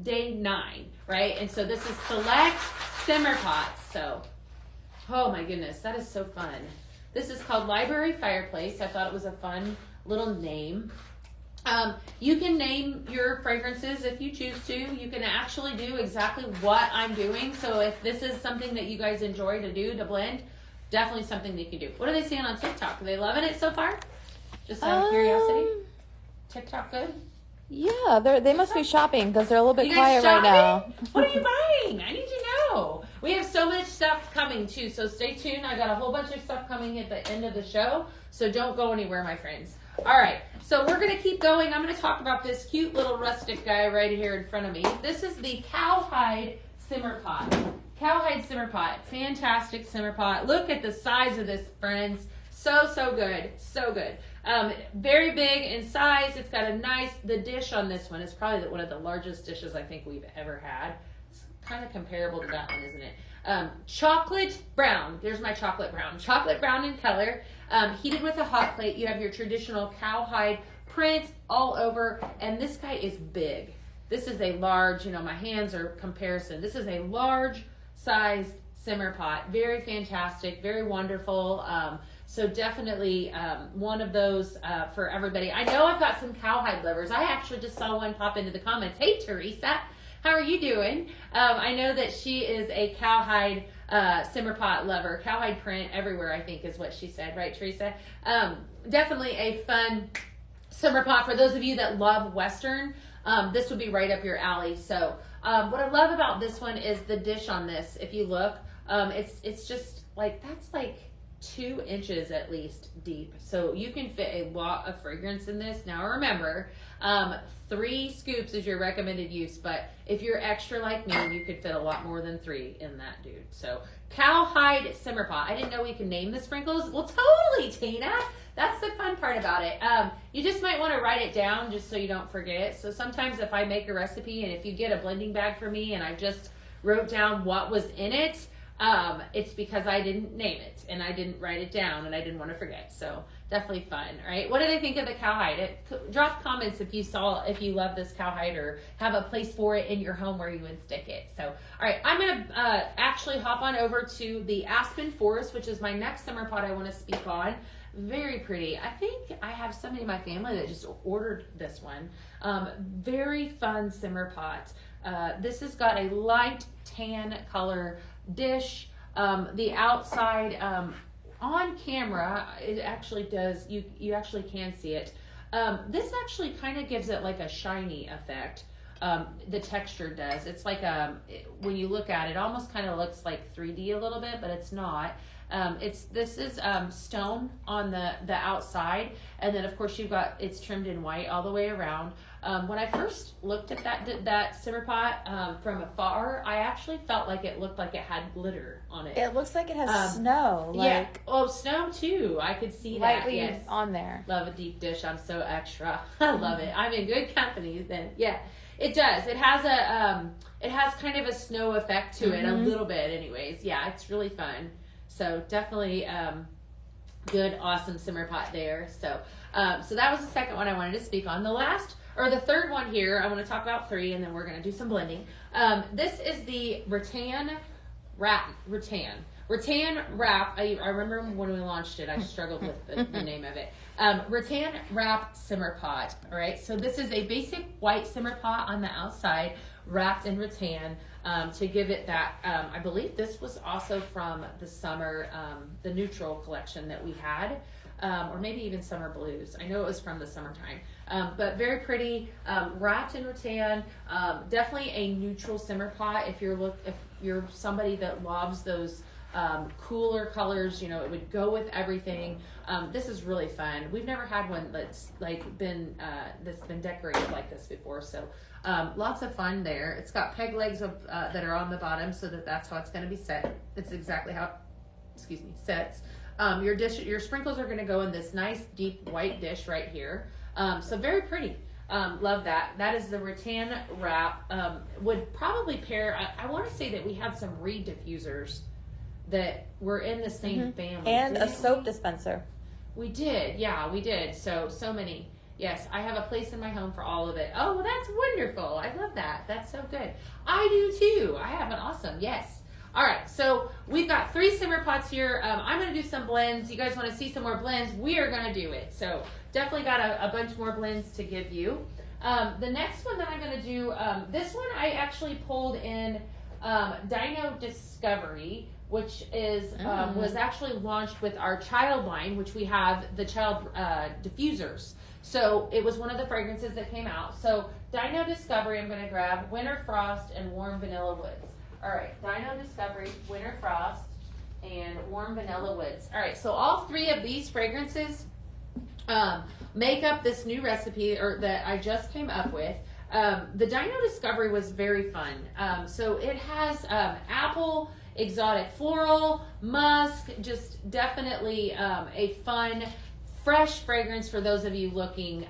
day 9, right? And so this is select simmer pots. So, oh my goodness, that is so fun. This is called Library Fireplace. I thought it was a fun little name. You can name your fragrances if you choose to. You can actually do exactly what I'm doing. So if this is something that you guys enjoy to do, to blend, definitely something that you can do. What are they saying on TikTok? Are they loving it so far? Just out of curiosity. TikTok good? Yeah, they must be shopping because they're a little bit You guys quiet right now. shopping? What are you buying? I need to know. We have so much stuff coming too, so stay tuned. I got a whole bunch of stuff coming at the end of the show, so don't go anywhere, my friends. All right, so we're going to keep going. I'm going to talk about this cute little rustic guy right here in front of me. This is the Cowhide Simmer Pot. Cowhide Simmer Pot. Fantastic simmer pot. Look at the size of this, friends. So good. So good. Very big in size. It's got a nice, the dish on this one is probably one of the largest dishes I think we've ever had. It's kind of comparable to that one, isn't it? Chocolate brown. There's my chocolate brown. Chocolate brown in color. Heated with a hot plate. You have your traditional cowhide print all over. And this guy is big. This is a large, my hands are comparison. This is a large sized simmer pot. Very fantastic. Very wonderful. So definitely one of those for everybody. I know I've got some cowhide lovers. I actually just saw one pop into the comments. Hey, Teresa. How are you doing? I know that she is a cowhide simmer pot lover. Cowhide print everywhere, I think is what she said. Right, Teresa? Definitely a fun simmer pot. For those of you that love Western, this would be right up your alley. So what I love about this one is the dish on this. If you look, it's just like, that's like 2 inches at least deep. So you can fit a lot of fragrance in this. Now remember, 3 scoops is your recommended use, but if you're extra like me, you could fit a lot more than 3 in that, dude. So cowhide simmer pot. I didn't know we could name the sprinkles. Well, totally, Tina. That's the fun part about it. You just might want to write it down just so you don't forget it. So sometimes if I make a recipe and if you get a blending bag for me and I just wrote down what was in it, it's because I didn't name it and I didn't write it down and I didn't want to forget. So definitely fun, right? What did I think of the cowhide? Drop comments if you love this cowhide or have a place for it in your home where you would stick it. So, all right, I'm going to actually hop on over to the Aspen Forest, which is my next simmer pot I want to speak on. Very pretty. I think I have somebody in my family that just ordered this one. Very fun simmer pot. This has got a light tan color dish. The outside on camera, it actually does, you actually can see it. This actually kind of gives it like a shiny effect. The texture does. It's like when you look at it, almost kind of looks like 3D a little bit, but it's not. This is stone on the outside, and then of course it's trimmed in white all the way around. When I first looked at that simmer pot from afar, I actually felt like it looked like it had glitter on it. It looks like it has snow. Yeah. Oh, snow too. I could see that. Lightly yes. on there. Love a deep dish. I'm so extra. I love it. I'm in good company then. Yeah, it does. It has it has kind of a snow effect to it, a little bit anyways. Yeah, it's really fun. So definitely good, awesome simmer pot there. So that was the second one I wanted to speak on. The third one here, I want to talk about 3, and then we're going to do some blending. This is the Rattan Wrap. Rattan Wrap. I remember when we launched it, I struggled with the name of it. Rattan Wrap simmer pot. All right, so this is a basic white simmer pot on the outside, wrapped in rattan. To give it that, I believe this was also from the summer, the neutral collection that we had, or maybe even summer blues. I know it was from the summertime, but very pretty, wrapped in rattan. Definitely a neutral simmer pot. If you're somebody that loves those cooler colors, it would go with everything. This is really fun. We've never had one that's been decorated like this before, so lots of fun there. It's got peg legs that are on the bottom, so that's how it's going to be set. It's exactly how, sets. Your sprinkles are going to go in this nice deep white dish right here. So very pretty. Love that. That is the Rattan Wrap. Would probably pair. I want to say that we have some reed diffusers that were in the same family. And a soap dispenser. We did, yeah, we did. So many. Yes, I have a place in my home for all of it. Oh, well, that's wonderful. I love that. That's so good. I do too. I have an awesome, yes. All right, so we've got 3 simmer pots here. I'm going to do some blends. You guys want to see some more blends? We are going to do it. So definitely got a bunch more blends to give you. The next one that I'm going to do, this one I actually pulled in Dino Discovery, which is was actually launched with our child line, which we have the child diffusers. So it was one of the fragrances that came out. So Dino Discovery, I'm going to grab Winter Frost and Warm Vanilla Woods. All right, Dino Discovery, Winter Frost, and Warm Vanilla Woods. All right, so all 3 of these fragrances make up this new recipe or that I just came up with. The Dino Discovery was very fun. So it has apple, exotic floral, musk, just definitely a fun, fresh fragrance for those of you looking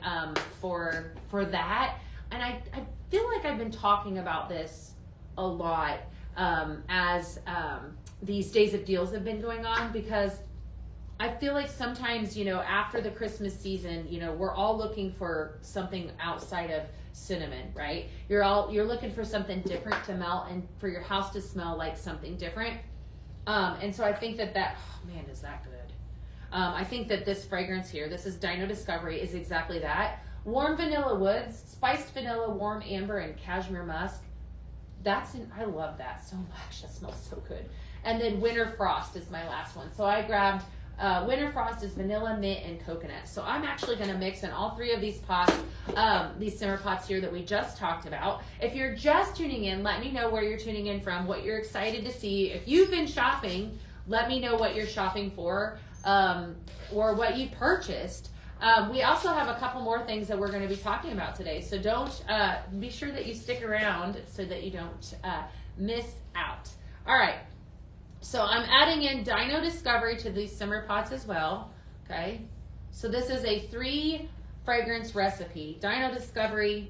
for that. And I feel like I've been talking about this a lot as these days of deals have been going on, because I feel like sometimes, after the Christmas season, we're all looking for something outside of cinnamon, right? You're looking for something different to melt and for your house to smell like something different. And so I think that oh man, is that good? I think that this fragrance here, this is Dino Discovery, is exactly that. Warm Vanilla Woods, spiced vanilla, warm amber, and cashmere musk. I love that so much. That smells so good. And then Winter Frost is my last one. So I grabbed Winter Frost is vanilla, mint, and coconut. So I'm actually going to mix in all 3 of these pots, these simmer pots here that we just talked about. If you're just tuning in, let me know where you're tuning in from, what you're excited to see. If you've been shopping, let me know what you're shopping for or what you purchased. We also have a couple more things that we're going to be talking about today. So don't be sure that you stick around so that you don't miss out. All right. So I'm adding in Dino Discovery to these simmer pots as well. Okay. So this is a 3 fragrance recipe. Dino Discovery,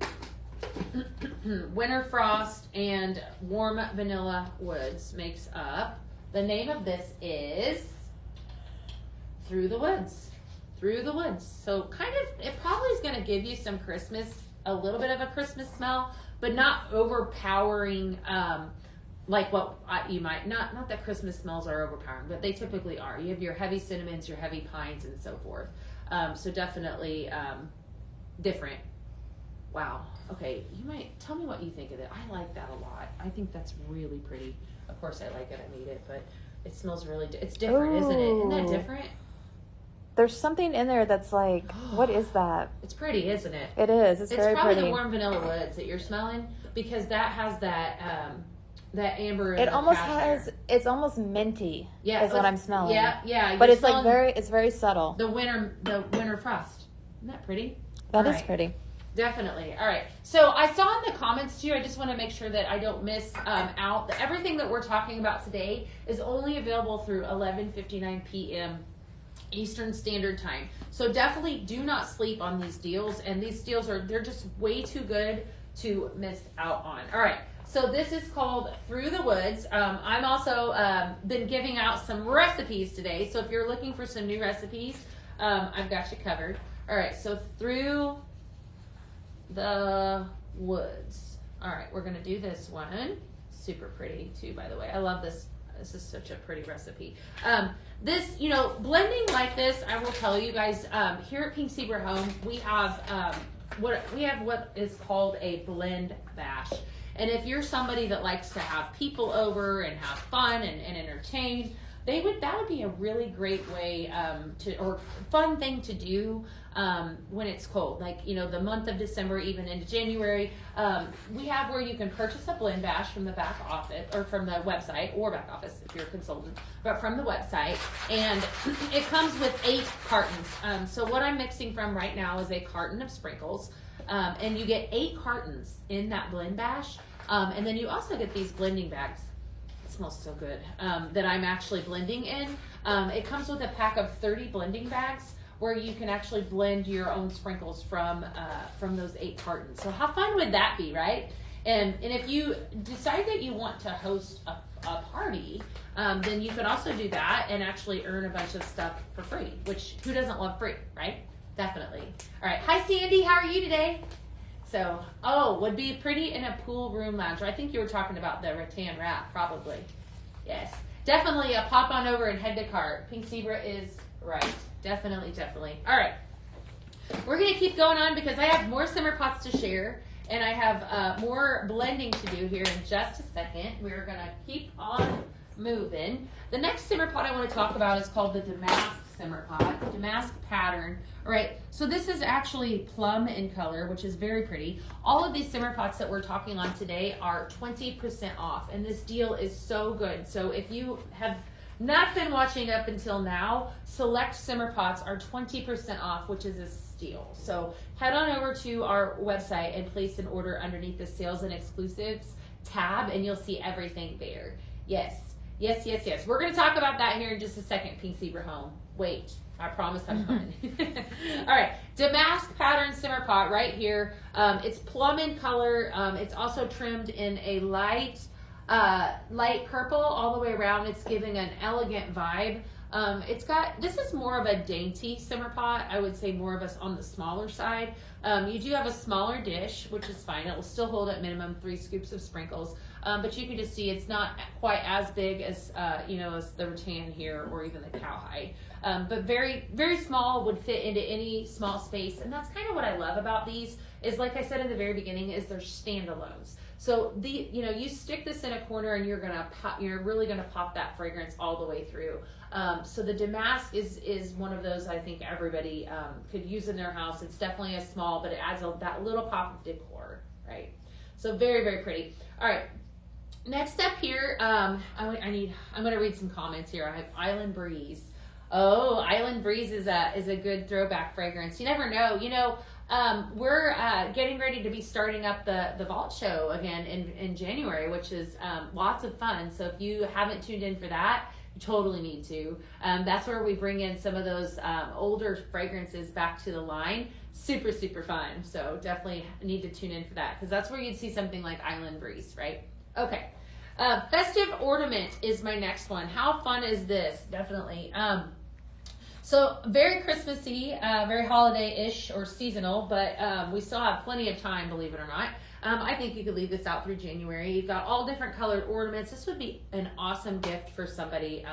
Winter Frost, and Warm Vanilla Woods makes up. The name of this is Through the Woods. Through the Woods. So kind of, it probably is going to give you some Christmas, a little bit of a Christmas smell, but not overpowering, like what you might, not that Christmas smells are overpowering, but they typically are. You have your heavy cinnamons, your heavy pines, and so forth. So definitely different. Wow. Okay, you might tell me what you think of it. I like that a lot. I think that's really pretty. Of course I like it, I made it, but it smells really, it's different, isn't it? Isn't that different? There's something in there that's like, what is that? It's pretty, isn't it? It is. It's very probably pretty. The Warm Vanilla Woods that you're smelling, because that has that that amber. It almost cashmere. has. It's almost minty. Yeah, is what I'm smelling. Yeah. But it's like very. It's very subtle. The winter frost. Isn't that pretty? That is pretty. Definitely. All right. So I saw in the comments too, I just want to make sure that I don't miss out. Everything that we're talking about today is only available through 11:59 p.m. Eastern Standard Time. So definitely do not sleep on these deals. And these deals they're just way too good to miss out on. All right. So this is called Through the Woods. I'm also been giving out some recipes today. So if you're looking for some new recipes, I've got you covered. All right. So Through the Woods. All right. We're going to do this one. Super pretty too, by the way. I love this. This is such a pretty recipe. This, blending like this, I will tell you guys, here at Pink Zebra Home, we have what is called a blend bash. And if you're somebody that likes to have people over and have fun and entertain, that would be a really great way or fun thing to do when it's cold. Like, the month of December, even into January, we have where you can purchase a blend bash from the back office or from the website, or back office if you're a consultant, but from the website. And it comes with 8 cartons. So what I'm mixing from right now is a carton of sprinkles. And you get 8 cartons in that blend bash. And then you also get these blending bags. It smells so good. That I'm actually blending in. It comes with a pack of 30 blending bags where you can actually blend your own sprinkles from those 8 cartons. So how fun would that be, right? And if you decide that you want to host a party, then you could also do that and actually earn a bunch of stuff for free, which who doesn't love free, right? Definitely. All right. Hi, Sandy. How are you today? So, would be pretty in a pool room lounge. I think you were talking about the rattan wrap, probably. Yes. Definitely a pop on over and head to cart. Pink Zebra is right. Definitely. All right. We're going to keep going on because I have more simmer pots to share. And I have more blending to do here in just a second. We're going to keep on moving. The next simmer pot I want to talk about is called the Damask simmer pot, Damask pattern. All right, so this is actually plum in color, which is very pretty. All of these simmer pots that we're talking on today are 20% off, and this deal is so good. So if you have not been watching up until now, select simmer pots are 20% off, which is a steal. So head on over to our website and place an order underneath the sales and exclusives tab, and you'll see everything there. Yes. We're going to talk about that here in just a second, Pink Zebra Home. Wait, I promise I'm coming. All right, Damask pattern simmer pot right here. It's plum in color. It's also trimmed in a light purple all the way around. It's giving an elegant vibe. This is more of a dainty simmer pot. I would say more of us on the smaller side. You do have a smaller dish, which is fine. It will still hold at minimum 3 scoops of sprinkles. But you can just see it's not quite as big as, as the rattan here or even the cowhide. But very, very small, would fit into any small space. And that's kind of what I love about these is, like I said in the very beginning, is they're standalones. So you stick this in a corner and you're really gonna pop that fragrance all the way through. So the Damask is one of those I think everybody could use in their house. It's definitely a small, but it adds that little pop of decor, right? So very, very pretty. All right. Next up here, I'm gonna read some comments here. I have Island Breeze. Oh, Island Breeze is a good throwback fragrance. You never know. We're getting ready to be starting up the Vault Show again in January, which is lots of fun. So if you haven't tuned in for that, you totally need to. That's where we bring in some of those older fragrances back to the line. Super, super fun. So definitely need to tune in for that because that's where you'd see something like Island Breeze, right? Okay. Festive Ornament is my next one. How fun is this? Definitely. So very Christmassy, very holiday-ish or seasonal, but we still have plenty of time, believe it or not. I think you could leave this out through January. You've got all different colored ornaments. This would be an awesome gift for somebody.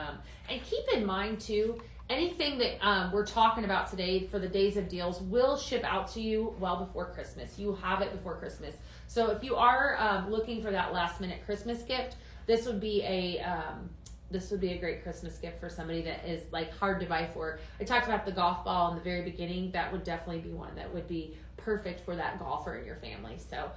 And keep in mind too, anything that we're talking about today for the days of deals will ship out to you well before Christmas. You have it before Christmas. So if you are looking for that last minute Christmas gift, this would be a great Christmas gift for somebody that is like hard to buy for. I talked about the golf ball in the very beginning. That would definitely be one that would be perfect for that golfer in your family. So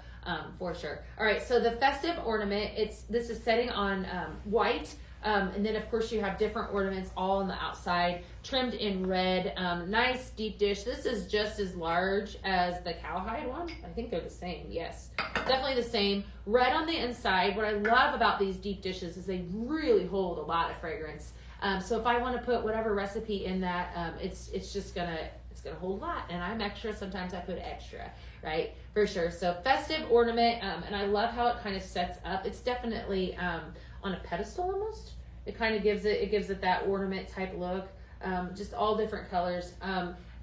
for sure. All right. So the Festive Ornament, this is setting on white. And then of course you have different ornaments all on the outside, trimmed in red. Nice deep dish. This is just as large as the cowhide one. I think they're the same. Yes, definitely the same. Red on the inside. What I love about these deep dishes is they really hold a lot of fragrance. So if I want to put whatever recipe in that, it's gonna hold a lot. And I'm extra. Sometimes I put extra, right? For sure. So Festive Ornament. And I love how it kind of sets up. It's definitely on a pedestal almost. It kind of gives it that ornament type look. Just all different colors.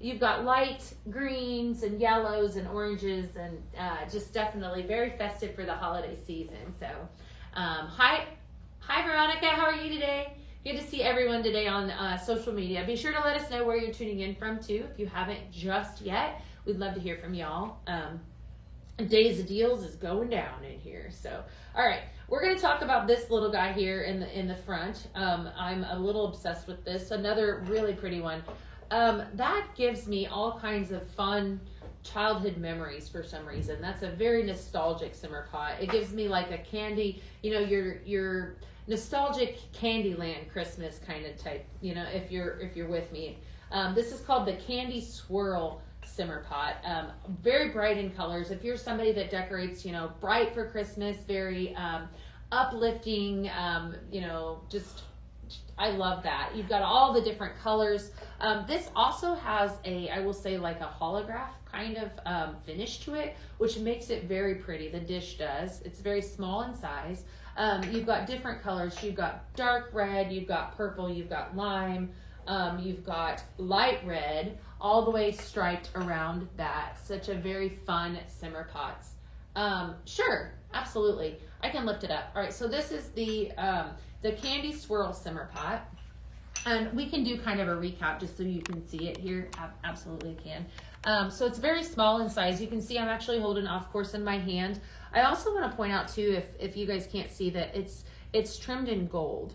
You've got light greens and yellows and oranges and just definitely very festive for the holiday season. So hi Veronica, how are you today? Good to see everyone today on social media. Be sure to let us know where you're tuning in from too if you haven't just yet. We'd love to hear from y'all. Days of Deals is going down in here. So all right, we're going to talk about this little guy here in the front. I'm a little obsessed with this. Another really pretty one. That gives me all kinds of fun childhood memories for some reason. That's a very nostalgic simmer pot. It gives me like a candy, your nostalgic Candyland Christmas kind of type, if you're with me. This is called the Candy Swirl simmer pot. Very bright in colors. If you're somebody that decorates, bright for Christmas, very uplifting, just I love that. You've got all the different colors. This also has I will say, like a holograph kind of finish to it, which makes it very pretty. The dish does. It's very small in size. You've got different colors. You've got dark red, you've got purple, you've got lime, you've got light red, all the way striped around that. Such a very fun simmer pots. Sure, absolutely. I can lift it up. All right, so this is the Candy Swirl Simmer Pot. And we can do kind of a recap just so you can see it here. Absolutely can. So it's very small in size. You can see I'm actually holding off course in my hand. I also want to point out too, if you guys can't see, that it's trimmed in gold.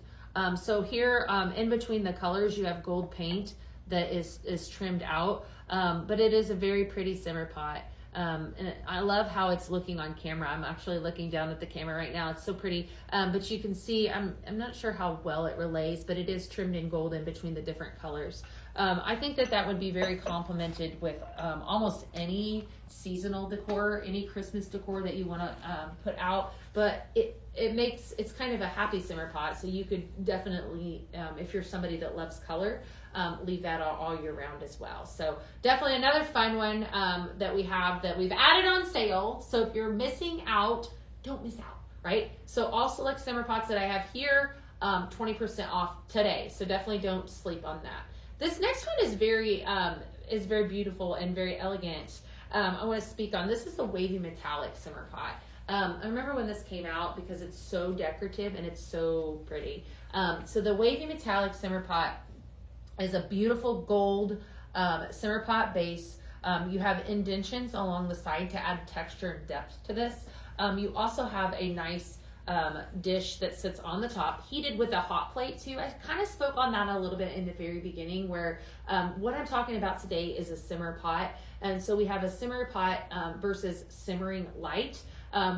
So here in between the colors, you have gold paint that is trimmed out. But it is a very pretty simmer pot. And I love how it's looking on camera. I'm actually looking down at the camera right now. It's so pretty. But you can see, I'm not sure how well it relays, but it is trimmed in gold in between the different colors. I think that would be very complemented with almost any seasonal decor, any Christmas decor that you want to put out. But it's kind of a happy simmer pot, so you could definitely, if you're somebody that loves color, leave that all year round as well. So definitely another fun one that we have that we've added on sale. So if you're missing out, don't miss out, right? So all select simmer pots that I have here, 20% off today. So definitely don't sleep on that. This next one is very beautiful and very elegant. I want to speak on this. Is the wavy metallic simmer pot. I remember when this came out because it's so decorative and it's so pretty. So the wavy metallic simmer pot is a beautiful gold simmer pot base. You have indentions along the side to add texture and depth to this. You also have a nice dish that sits on the top, heated with a hot plate too. I kind of spoke on that a little bit in the very beginning, where what I'm talking about today is a simmer pot. And so we have a simmer pot versus simmering light.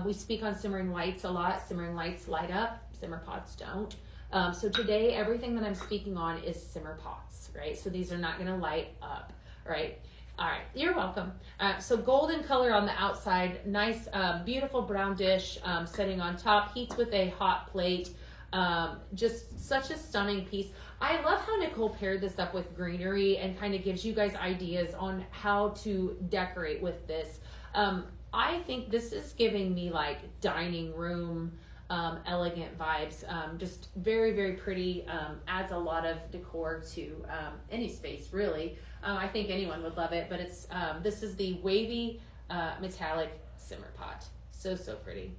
We speak on simmering lights a lot. Simmering lights light up, simmer pots don't. So today, everything that I'm speaking on is simmer pots, right? So these are not going to light up, right? All right, you're welcome. So golden color on the outside, nice, beautiful brown dish sitting on top, heats with a hot plate. Just such a stunning piece. I love how Nicole paired this up with greenery and kind of gives you guys ideas on how to decorate with this. I think this is giving me like dining room, elegant vibes. Just very, very pretty. Adds a lot of decor to any space, really. I think anyone would love it, but it's this is the wavy metallic simmer pot. So pretty.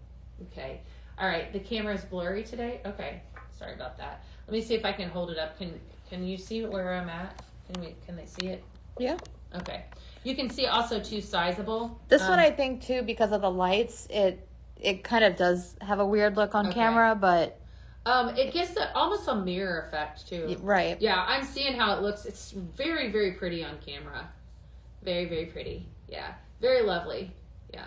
Okay. All right. The camera is blurry today. Okay. Sorry about that. Let me see if I can hold it up. Can you see where I'm at? Can they see it? Yeah. Okay. You can see also too sizable. This one I think too, because of the lights, it kind of does have a weird look on camera, but it gives almost a mirror effect too. Right. Yeah, I'm seeing how it looks. It's very, very pretty on camera. Very, very pretty. Yeah. Very lovely. Yeah.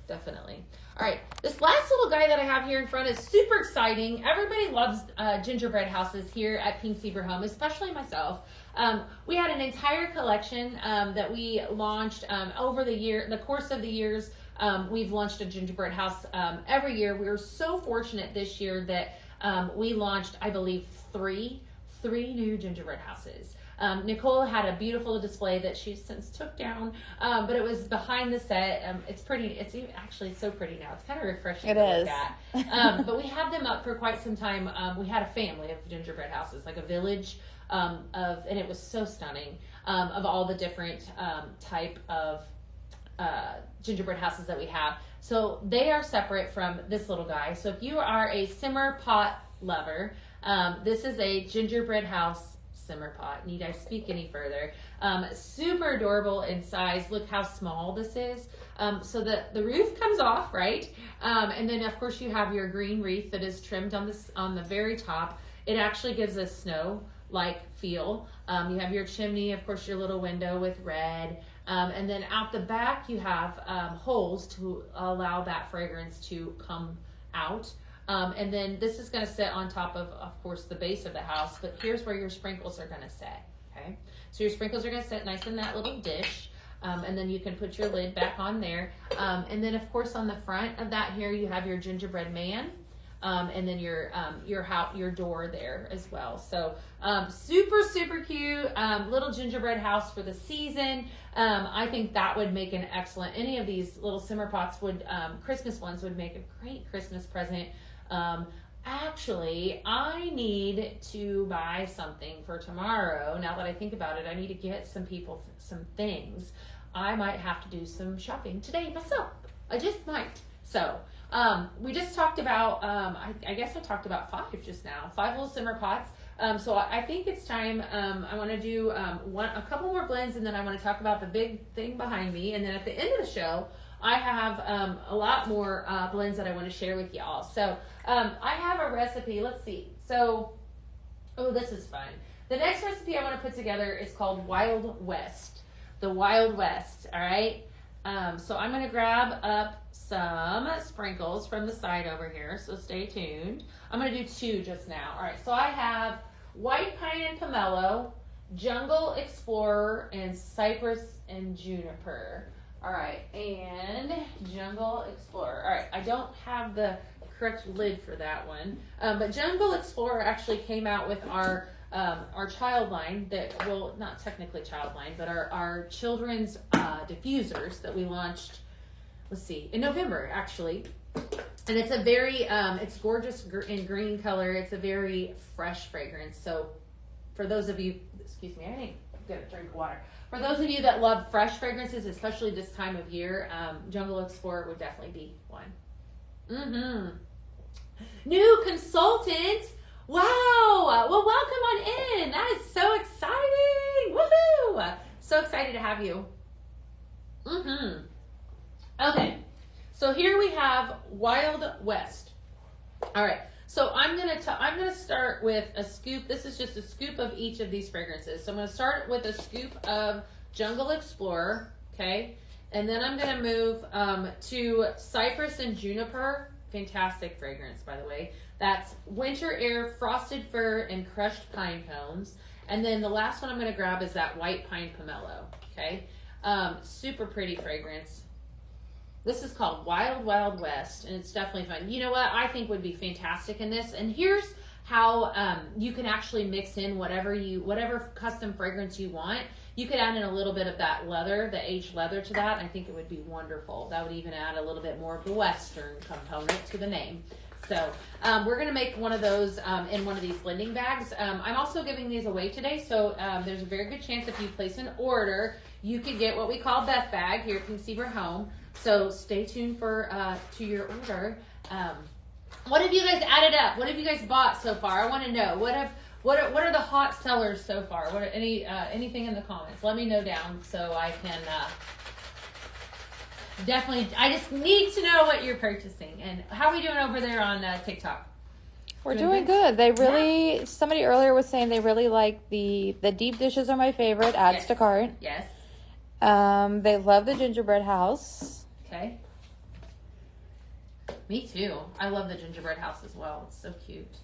Definitely. All right. This last little guy that I have here in front is super exciting. Everybody loves gingerbread houses here at Pink Zebra Home, especially myself. We had an entire collection that we launched over the course of the years. We've launched a gingerbread house every year. We were so fortunate this year that we launched, I believe, three new gingerbread houses. Nicole had a beautiful display that she since took down, but it was behind the set. It's pretty. It's actually so pretty now. It's kind of refreshing to look at. But we had them up for quite some time. We had a family of gingerbread houses, like a village and it was so stunning of all the different type of gingerbread houses that we have. So they are separate from this little guy. So if you are a simmer pot lover, this is a gingerbread house simmer pot. Need I speak any further? Super adorable in size. Look how small this is. So the roof comes off, right? And then of course you have your green wreath that is trimmed on the very top. It actually gives a snow-like feel. You have your chimney, of course, your little window with red. And then out the back, you have holes to allow that fragrance to come out. And then this is going to sit on top of course, the base of the house. But here's where your sprinkles are going to sit. Okay, so your sprinkles are going to sit nice in that little dish. And then you can put your lid back on there. And then, of course, on the front of that here, you have your gingerbread man. and then your door there as well. So super, super cute little gingerbread house for the season. I think that would make an excellent, any of these little simmer pots would, Christmas ones would make a great Christmas present. Actually, I need to buy something for tomorrow. Now that I think about it, I need to get some people some things. I might have to do some shopping today myself. I just might. So, we just talked about, I guess I talked about 5 just now, 5 little simmer pots. So I think it's time, I want to do a couple more blends, and then I want to talk about the big thing behind me. And then at the end of the show, I have a lot more blends that I want to share with y'all. So I have a recipe. Let's see. So, oh, this is fun. The next recipe I want to put together is called Wild West. The Wild West, all right? So I'm going to grab up some sprinkles from the side over here, so stay tuned. I'm going to do 2 just now. All right, so I have White Pine and Pomelo, Jungle Explorer, and Cypress and Juniper. All right, and Jungle Explorer. All right, I don't have the correct lid for that one, but Jungle Explorer actually came out with our child line that, well, not technically child line, but our children's diffusers that we launched, let's see, in November actually. And it's a very, it's gorgeous in green color. It's a very fresh fragrance. So for those of you, excuse me, I didn't get a drink of water. For those of you that love fresh fragrances, especially this time of year, Jungle Explorer would definitely be one. Mm-hmm. New consultant. Wow. Well, welcome on in. That is so exciting. Woohoo. So excited to have you. Mm-hmm. Okay. So here we have Wild West. All right. So I'm gonna start with a scoop. This is just a scoop of each of these fragrances. So I'm gonna start with a scoop of Jungle Explorer, okay, and then I'm gonna move to Cypress and Juniper. Fantastic fragrance, by the way. That's Winter Air, Frosted Fir, and Crushed Pine Cones. And then the last one I'm gonna grab is that White Pine Pomelo. Okay, super pretty fragrance. This is called Wild Wild West, and it's definitely fun. You know what I think would be fantastic in this, and here's how you can actually mix in whatever custom fragrance you want. You could add in a little bit of that leather, the aged leather to that. I think it would be wonderful. That would even add a little bit more of the Western component to the name. So we're going to make one of those in one of these blending bags. I'm also giving these away today, so there's a very good chance if you place an order, you could get what we call Beth Bag here at Pink Zebra Home. So stay tuned for to your order. What have you guys added up? What have you guys bought so far? I want to know. What are the hot sellers so far? What are anything in the comments? Let me know down so I can definitely. I just need to know what you're purchasing. And how are we doing over there on TikTok? We're doing good. They really. Somebody earlier was saying they really like the deep dishes are my favorite. Adds to cart. Yes. They love the gingerbread house. Okay. Me too. I love the gingerbread house as well. It's so cute.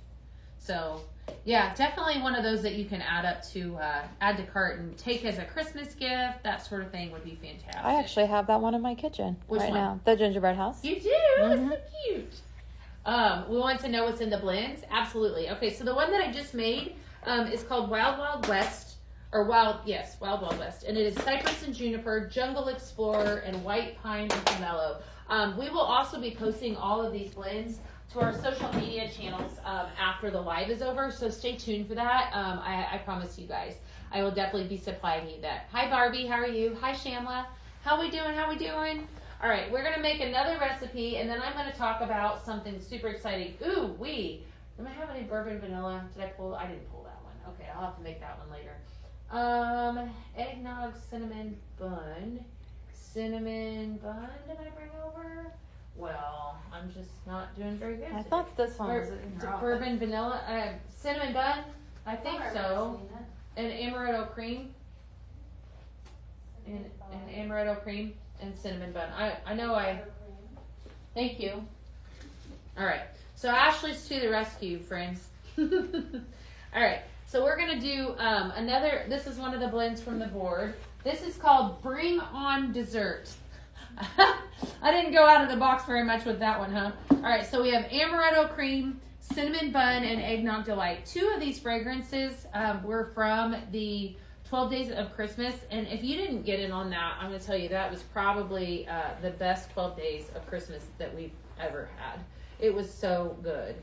So, yeah, definitely one of those that you can add to cart and take as a Christmas gift. That sort of thing would be fantastic. I actually have that one in my kitchen now. The gingerbread house. You do? Mm-hmm. That's so cute. We want to know what's in the blends? Absolutely. Okay, so the one that I just made is called Wild Wild West. Wild Wild West. And it is Cypress and Juniper, Jungle Explorer, and White Pine and Pomelo. We will also be posting all of these blends to our social media channels after the live is over, so stay tuned for that. I promise you guys. I will definitely be supplying you that. Hi, Barbie. How are you? Hi, Shamla. How we doing? All right, we're going to make another recipe, and then I'm going to talk about something super exciting. Ooh, do I have any bourbon vanilla? I didn't pull that one. Okay, I'll have to make that one later. Eggnog cinnamon bun. Cinnamon bun did I bring over? Well, I'm just not doing very good. I thought this one was bourbon vanilla, cinnamon bun. I think so. And amaretto cream. And amaretto cream and cinnamon bun. I know. Thank you. All right. So Ashley's to the rescue, friends. All right. So we're going to do this is one of the blends from the board. This is called Bring On Dessert. I didn't go out of the box very much with that one, huh? All right, so we have Amaretto Cream, Cinnamon Bun, and Eggnog Delight. 2 of these fragrances were from the 12 Days of Christmas. And if you didn't get in on that, I'm going to tell you that was probably the best 12 Days of Christmas that we've ever had. It was so good.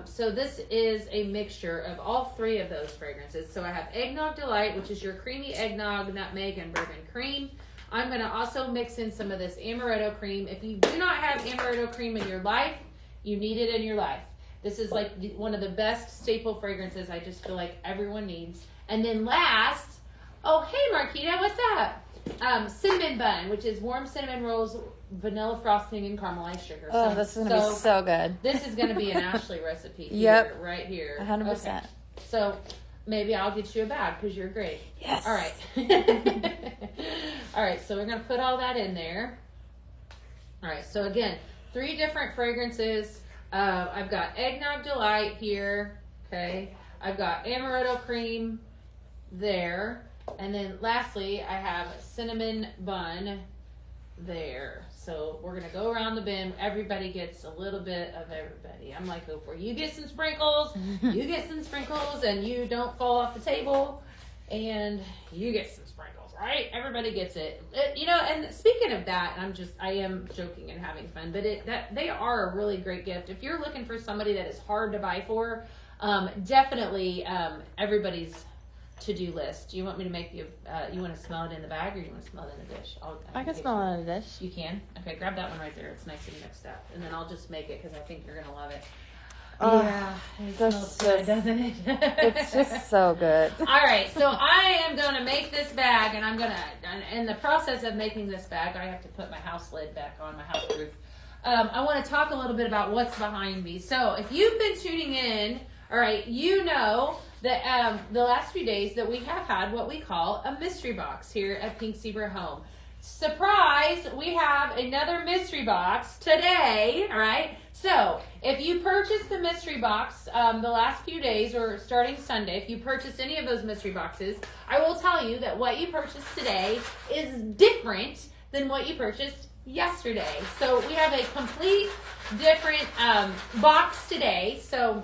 So this is a mixture of all 3 of those fragrances. So I have Eggnog Delight, which is your creamy eggnog, nutmeg, and bourbon cream. I'm going to also mix in some of this Amaretto Cream. If you do not have Amaretto Cream in your life, you need it in your life. This is like one of the best staple fragrances I just feel like everyone needs. And then last, oh, hey, Marquita, what's up? Cinnamon Bun, which is warm cinnamon rolls, vanilla frosting, and caramelized sugar. Oh, this is going to be so good. This is going to be an Ashley recipe Yep. right here. 100%. Okay. So maybe I'll get you a bag because you're great. Yes. All right. All right, so we're going to put all that in there. All right, so again, 3 different fragrances. I've got Eggnog Delight here, okay? I've got Amaretto Cream there. And then lastly, I have Cinnamon Bun there. So we're going to go around the bin. Everybody gets a little bit of everybody. I'm like Oprah. You get some sprinkles, you get some sprinkles, and you don't fall off the table. And you get some sprinkles, right? Everybody gets it. And speaking of that, I am joking and having fun, but they are a really great gift. If you're looking for somebody that is hard to buy for, definitely everybody's to-do list. Do you want me to make you want to smell it in the bag or you want to smell it in the dish? I can smell it in a dish. You can? Okay, grab that one right there. It's nice and mixed up. And then I'll just make it because I think you're going to love it. Oh, yeah, it this smells good, just- doesn't it? It's just so good. All right, so I am going to make this bag, and in the process of making this bag, I have to put my house lid back on, my house roof. I want to talk a little bit about what's behind me. So if you've been tuning in, all right, you know that the last few days that we have had what we call a mystery box here at Pink Zebra Home. Surprise, we have another mystery box today, all right? So, if you purchased the mystery box the last few days or starting Sunday, if you purchased any of those mystery boxes, I will tell you that what you purchased today is different than what you purchased yesterday. So, we have a complete different box today. So,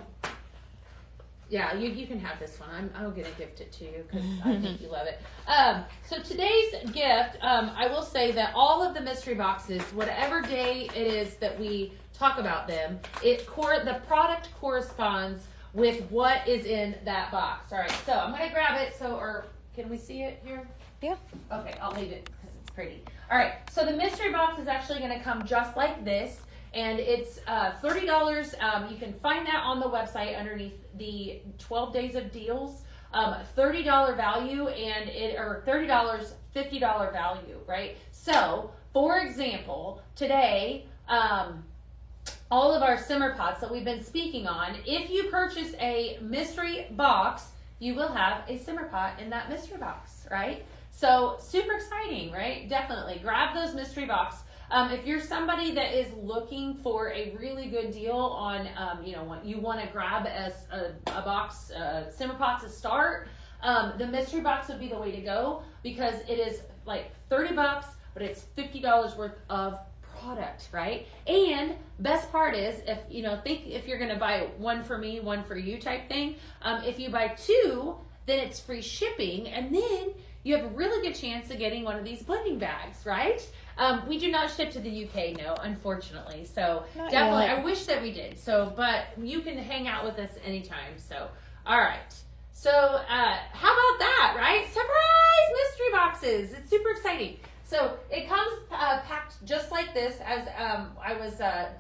yeah, you can have this one. I'm going to gift it to you because I think you love it. So today's gift, I will say that all of the mystery boxes, whatever day it is that we talk about them, the product corresponds with what is in that box. All right, so I'm going to grab it. Or can we see it here? Yeah. Okay, I'll leave it because it's pretty. All right, so the mystery box is actually going to come just like this. And it's $30. You can find that on the website underneath the 12 days of deals. $30 value or $30, $50 value, right? So, for example, today, all of our simmer pots that we've been speaking on, if you purchase a mystery box, you will have a simmer pot in that mystery box, right? So, super exciting, right? Definitely grab those mystery box. If you're somebody that is looking for a really good deal on, you want to grab a box, simmer pot to start, the mystery box would be the way to go because it is like $30, but it's $50 worth of product, right? And best part is if you're going to buy one for me, one for you type thing, if you buy 2, then it's free shipping, and then you have a really good chance of getting one of these blending bags, right? We do not ship to the UK, no, unfortunately. So Not definitely, yet. I wish that we did. So, but you can hang out with us anytime. So, all right. So, how about that, right? Surprise mystery boxes. It's super exciting. So it comes packed just like this. As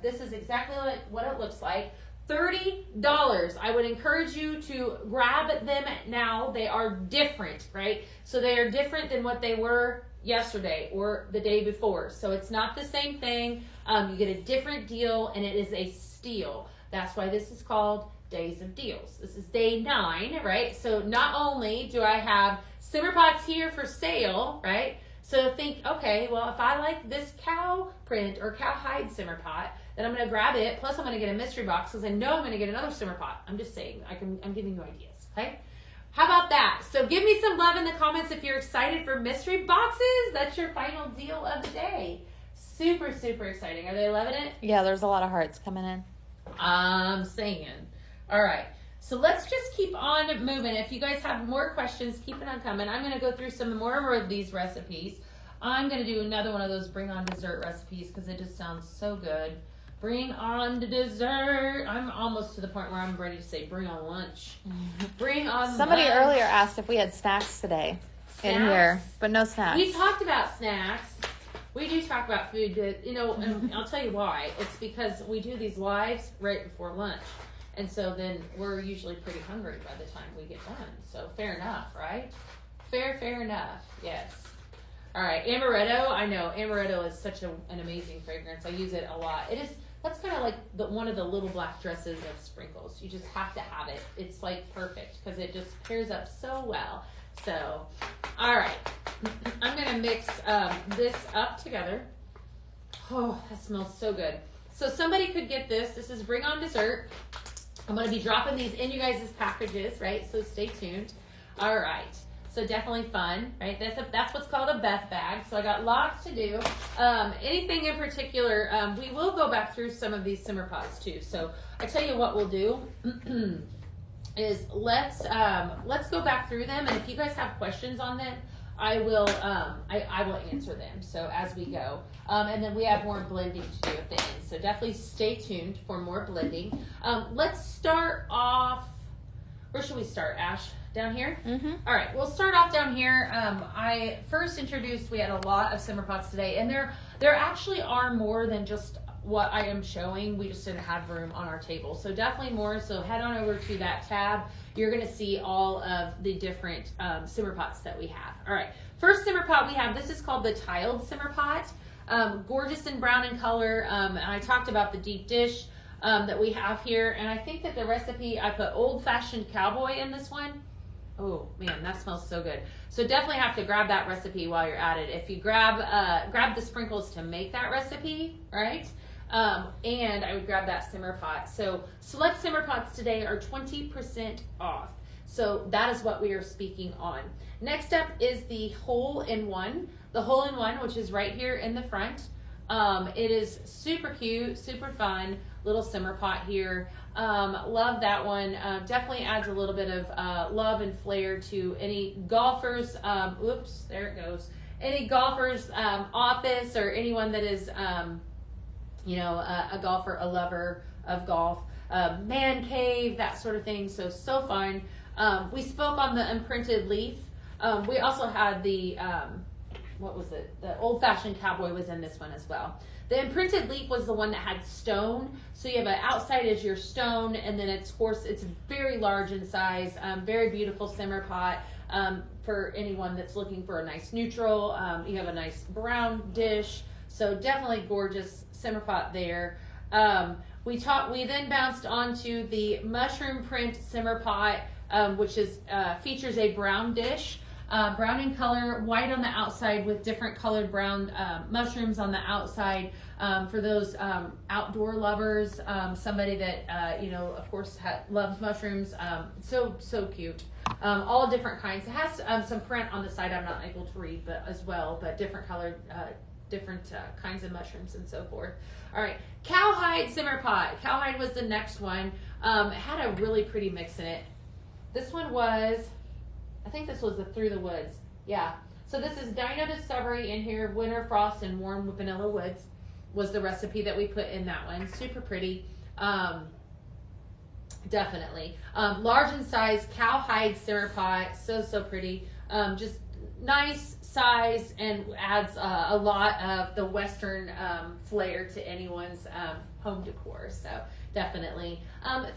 this is exactly what it looks like. $30. I would encourage you to grab them now. They are different, right? So they are different than what they were yesterday or the day before. So it's not the same thing. You get a different deal, and it is a steal. That's why this is called Days of Deals. This is day 9, right? So not only do I have simmer pots here for sale, right? So think, okay, well, if I like this cow print or cow hide simmer pot, then I'm going to grab it. Plus, I'm going to get a mystery box because I know I'm going to get another simmer pot. I'm just saying, I'm giving you ideas, okay? How about that? So give me some love in the comments if you're excited for mystery boxes. That's your final deal of the day. super, super exciting. Are they loving it? Yeah, there's a lot of hearts coming in. I'm saying. All right. So let's just keep on moving. If you guys have more questions, keep it on coming. I'm going to go through some more of these recipes. I'm going to do another one of those bring on dessert recipes because it just sounds so good. Bring on the dessert. I'm almost to the point where I'm ready to say bring on lunch. Bring on Somebody lunch. earlier asked if we had snacks today in here, but no snacks. We talked about snacks. We do talk about food, but, you know, and I'll tell you why. It's because we do these lives right before lunch. And so then we're usually pretty hungry by the time we get done. So fair enough, right? Fair enough. Yes. All right. Amaretto. I know amaretto is such an amazing fragrance. I use it a lot. That's kind of like one of the little black dresses of sprinkles. You just have to have it. It's like perfect because it just pairs up so well. So, all right. I'm going to mix this up together. Oh, that smells so good. So somebody could get this. This is Bring On Dessert. I'm going to be dropping these in you guys' packages, right? So stay tuned. All right. So definitely fun, right? That's what's called a Beth bag. So I got lots to do. Anything in particular, we will go back through some of these simmer pots too. So I tell you what we'll do is let's go back through them. And if you guys have questions on them, I will answer them. So as we go, and then we have more blending to do at the end. So definitely stay tuned for more blending. Let's start off. Where should we start, Ash? Down here? Mm-hmm. All right, we'll start off down here. I first introduced, we had a lot of simmer pots today, and there actually are more than just what I am showing. We just didn't have room on our table. So definitely more, so head on over to that tab. You're gonna see all of the different simmer pots that we have. All right, first simmer pot we have, this is called the tiled simmer pot. Gorgeous and brown in color, and I talked about the deep dish that we have here, and I think that the recipe, I put Old Fashioned Cowboy in this one. Oh man, that smells so good. So definitely have to grab that recipe while you're at it. If you grab the sprinkles to make that recipe, right? And I would grab that simmer pot. So select simmer pots today are 20% off. So that is what we are speaking on. Next up is the hole-in-one. The hole-in-one, which is right here in the front. It is super cute, super fun, little simmer pot here. Love that one. Definitely adds a little bit of love and flair to any golfers. Oops, there it goes. Any golfer's office or anyone that is, a golfer, a lover of golf, man cave, that sort of thing. So fun. We spoke on the imprinted leaf. We also had the what was it? The Old Fashioned Cowboy was in this one as well. The imprinted leaf was the one that had stone. So you have an outside is your stone, and then it's, of course, it's very large in size, very beautiful simmer pot for anyone that's looking for a nice neutral. You have a nice brown dish. So definitely gorgeous simmer pot there. We then bounced onto the mushroom print simmer pot, which features a brown dish. Brown in color, white on the outside with different colored brown mushrooms on the outside for those outdoor lovers. Somebody that, of course, loves mushrooms. So cute. All different kinds. It has some print on the side I'm not able to read but different colored, different kinds of mushrooms and so forth. All right, cowhide simmer pot. Cowhide was the next one. It had a really pretty mix in it. This one was... I think this was the Through the Woods. Yeah. So this is Dino Discovery in here. Winter Frost and Warm Vanilla Woods was the recipe that we put in that one. Super pretty. Definitely. Large in size, cowhide simmer pot. So pretty. Just nice size and adds a lot of the Western flair to anyone's home decor. So definitely.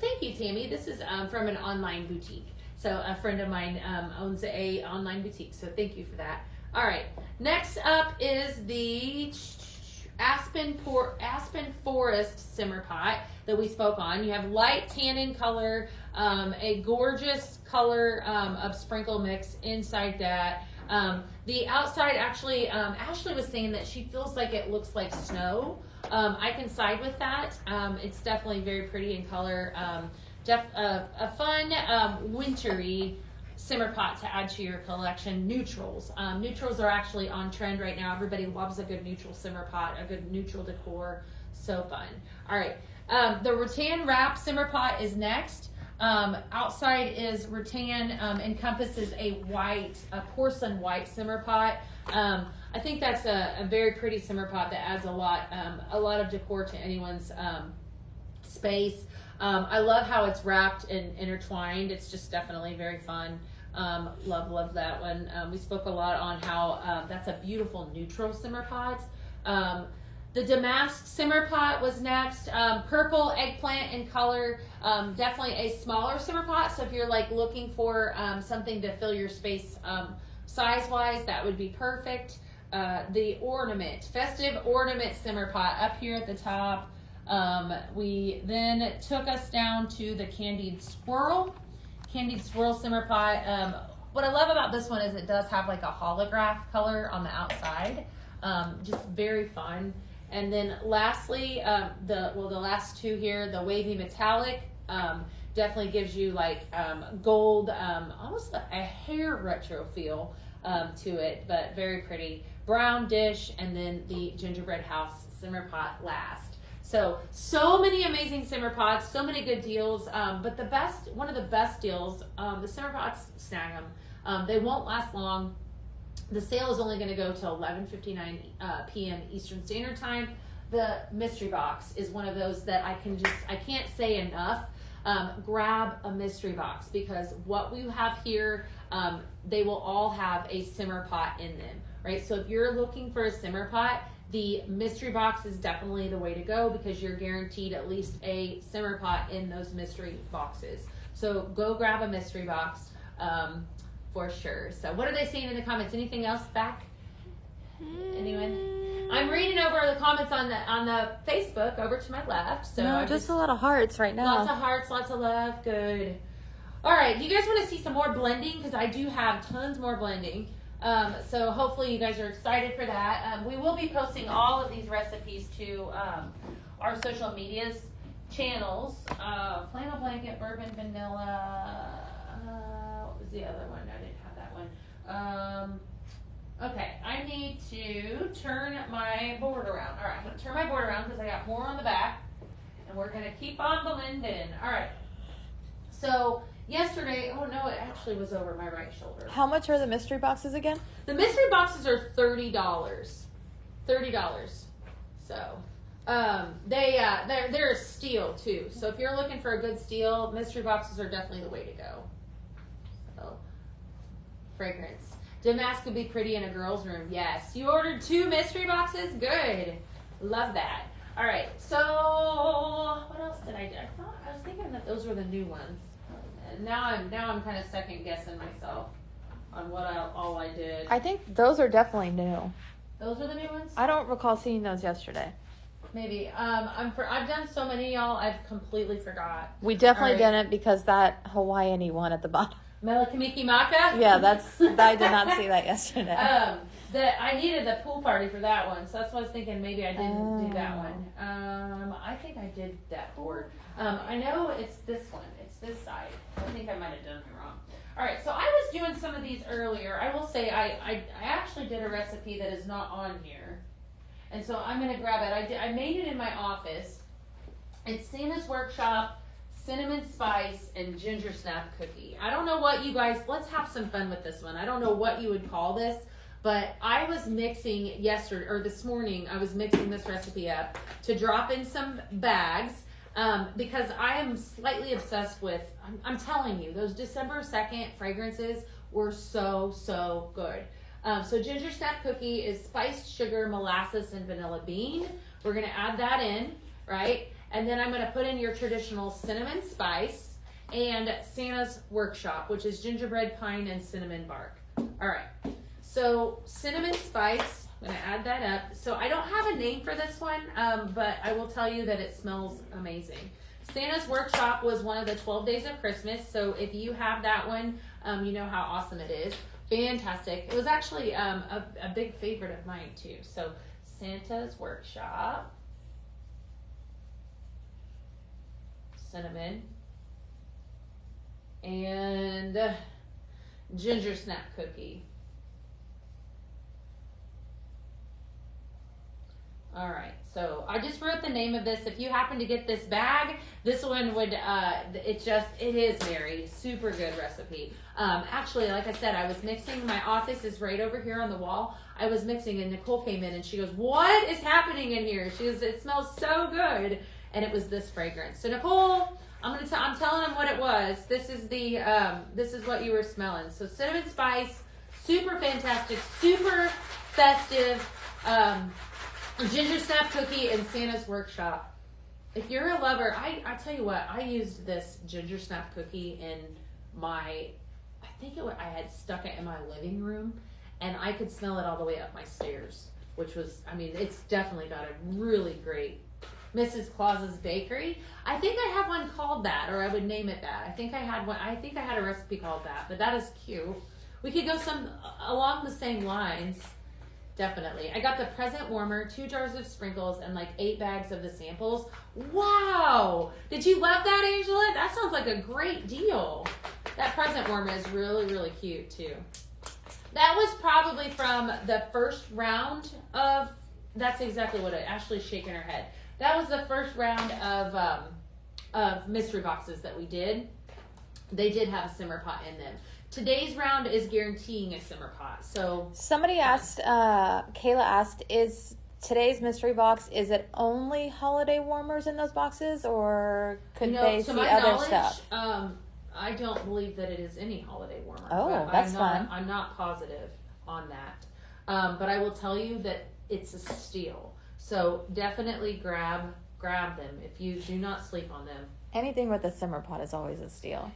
Thank you, Tammy. This is from an online boutique. So a friend of mine owns a online boutique, so thank you for that. All right, next up is the Aspen Forest simmer pot that we spoke on. You have light tannin color, a gorgeous color of sprinkle mix inside that. The outside actually, Ashley was saying that she feels like it looks like snow. I can side with that. It's definitely very pretty in color. A fun, wintry simmer pot to add to your collection. Neutrals. Neutrals are actually on trend right now. Everybody loves a good neutral simmer pot, a good neutral decor. So fun. All right. The rattan wrap simmer pot is next. Outside is rattan, encompasses a porcelain white simmer pot. I think that's a very pretty simmer pot that adds a lot of decor to anyone's space. I love how it's wrapped and intertwined. It's just definitely very fun. Love that one. We spoke a lot on how that's a beautiful neutral simmer pot. The damask simmer pot was next. Purple eggplant in color. Definitely a smaller simmer pot. So if you're like looking for something to fill your space size-wise, that would be perfect. The festive ornament simmer pot up here at the top. We then took us down to the candied squirrel simmer pot. What I love about this one is it does have like a holograph color on the outside. Just very fun. And then lastly, the last two here, the wavy metallic, definitely gives you like gold, almost a hair retro feel to it, but very pretty. Brown dish, and then the gingerbread house simmer pot last. So many amazing simmer pots, so many good deals. But one of the best deals, the simmer pots, snag them. They won't last long. The sale is only going to go till 11:59 p.m. Eastern Standard Time. The mystery box is one of those that I can't say enough. Grab a mystery box, because what we have here, they will all have a simmer pot in them, right? So if you're looking for a simmer pot, the mystery box is definitely the way to go, because you're guaranteed at least a simmer pot in those mystery boxes. So go grab a mystery box. For sure. So what are they saying in the comments? Anything else back? Anyone? I'm reading over the comments on the Facebook over to my left. So no, just a lot of hearts right now. Lots of hearts, lots of love. Good. All right. Do you guys want to see some more blending? Because I do have tons more blending. So hopefully you guys are excited for that. We will be posting all of these recipes to our social medias channels. Flannel blanket, bourbon, vanilla. What was the other one? I didn't have that one. Okay, I need to turn my board around. All right, I'm going to turn my board around because I got more on the back. And we're going to keep on blending. All right. So yesterday, oh no, it actually was over my right shoulder. How much are the mystery boxes again? The mystery boxes are $30. So they're a steal too. So if you're looking for a good steal, mystery boxes are definitely the way to go. So fragrance. Damask would be pretty in a girl's room. Yes. You ordered 2 mystery boxes? Good. Love that. All right. So what else did I do? I was thinking that those were the new ones. Now I'm kind of second guessing myself on all I did. I think those are definitely new. Those are the new ones? I don't recall seeing those yesterday. Maybe. I've done so many, y'all, I've completely forgot. We definitely didn't, because that Hawaiian-y one at the bottom. Melakamiki Maka? Yeah, I did not see that yesterday. I needed the pool party for that one, so that's why I was thinking maybe I didn't do that one. I think I did that board. I know it's this one. It's this side. I think I might have done it wrong. All right, so I was doing some of these earlier. I will say I actually did a recipe that is not on here, and so I'm gonna grab it. I made it in my office. It's Santa's Workshop cinnamon spice and ginger snap cookie. I don't know what you guys. Let's have some fun with this one. I don't know what you would call this. But I was mixing this morning, I was mixing this recipe up to drop in some bags because I am slightly obsessed with, I'm telling you, those December 2nd fragrances were so good. So ginger snap cookie is spiced sugar, molasses, and vanilla bean. We're going to add that in, right? And then I'm going to put in your traditional cinnamon spice and Santa's Workshop, which is gingerbread, pine, and cinnamon bark. All right. So cinnamon spice, I'm going to add that up. So I don't have a name for this one, but I will tell you that it smells amazing. Santa's Workshop was one of the 12 Days of Christmas. So if you have that one, you know how awesome it is. Fantastic. It was actually a big favorite of mine too. So Santa's Workshop, cinnamon, and ginger snap cookie. All right, so I just wrote the name of this. If you happen to get this bag, this one would, it is Mary. Super good recipe. Actually, like I said, I was mixing. My office is right over here on the wall. I was mixing and Nicole came in and she goes, "What is happening in here?" She goes, "It smells so good." And it was this fragrance. So Nicole, I'm telling them what it was. This is this is what you were smelling. So cinnamon spice, super fantastic, super festive, ginger snap cookie and Santa's workshop. If you're a lover, I tell you what, I used this ginger snap cookie in my, I had stuck it in my living room, and I could smell it all the way up my stairs, which was, I mean, it's definitely got a really great Mrs. Claus's Bakery. I think I have one called that, or I would name it that. I think I had a recipe called that, but that is cute. We could go along the same lines. Definitely. I got the present warmer, 2 jars of sprinkles, and like 8 bags of the samples. Wow! Did you love that, Angela? That sounds like a great deal. That present warmer is really, really cute too. That was probably from the first round of, that's exactly what Ashley's shaking her head. That was the first round of mystery boxes that we did. They did have a simmer pot in them. Today's round is guaranteeing a simmer pot. So somebody asked, Kayla asked, is today's mystery box, is it only holiday warmers in those boxes, or could they see other stuff? I don't believe that it is any holiday warmer. Oh, that's fun. I'm not positive on that. But I will tell you that it's a steal. So definitely grab them if you do not sleep on them. Anything with a simmer pot is always a steal.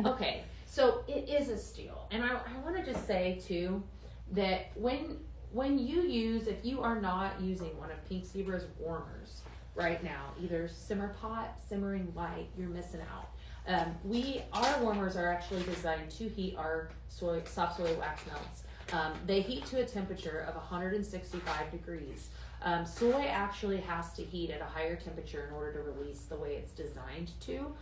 Okay. So it is a steal. And I want to just say too, that when you use, if you are not using one of Pink Zebra's warmers right now, either simmer pot, simmering light, you're missing out. Our warmers are actually designed to heat our soft soy wax melts. They heat to a temperature of 165 degrees. Soy actually has to heat at a higher temperature in order to release the way it's designed to.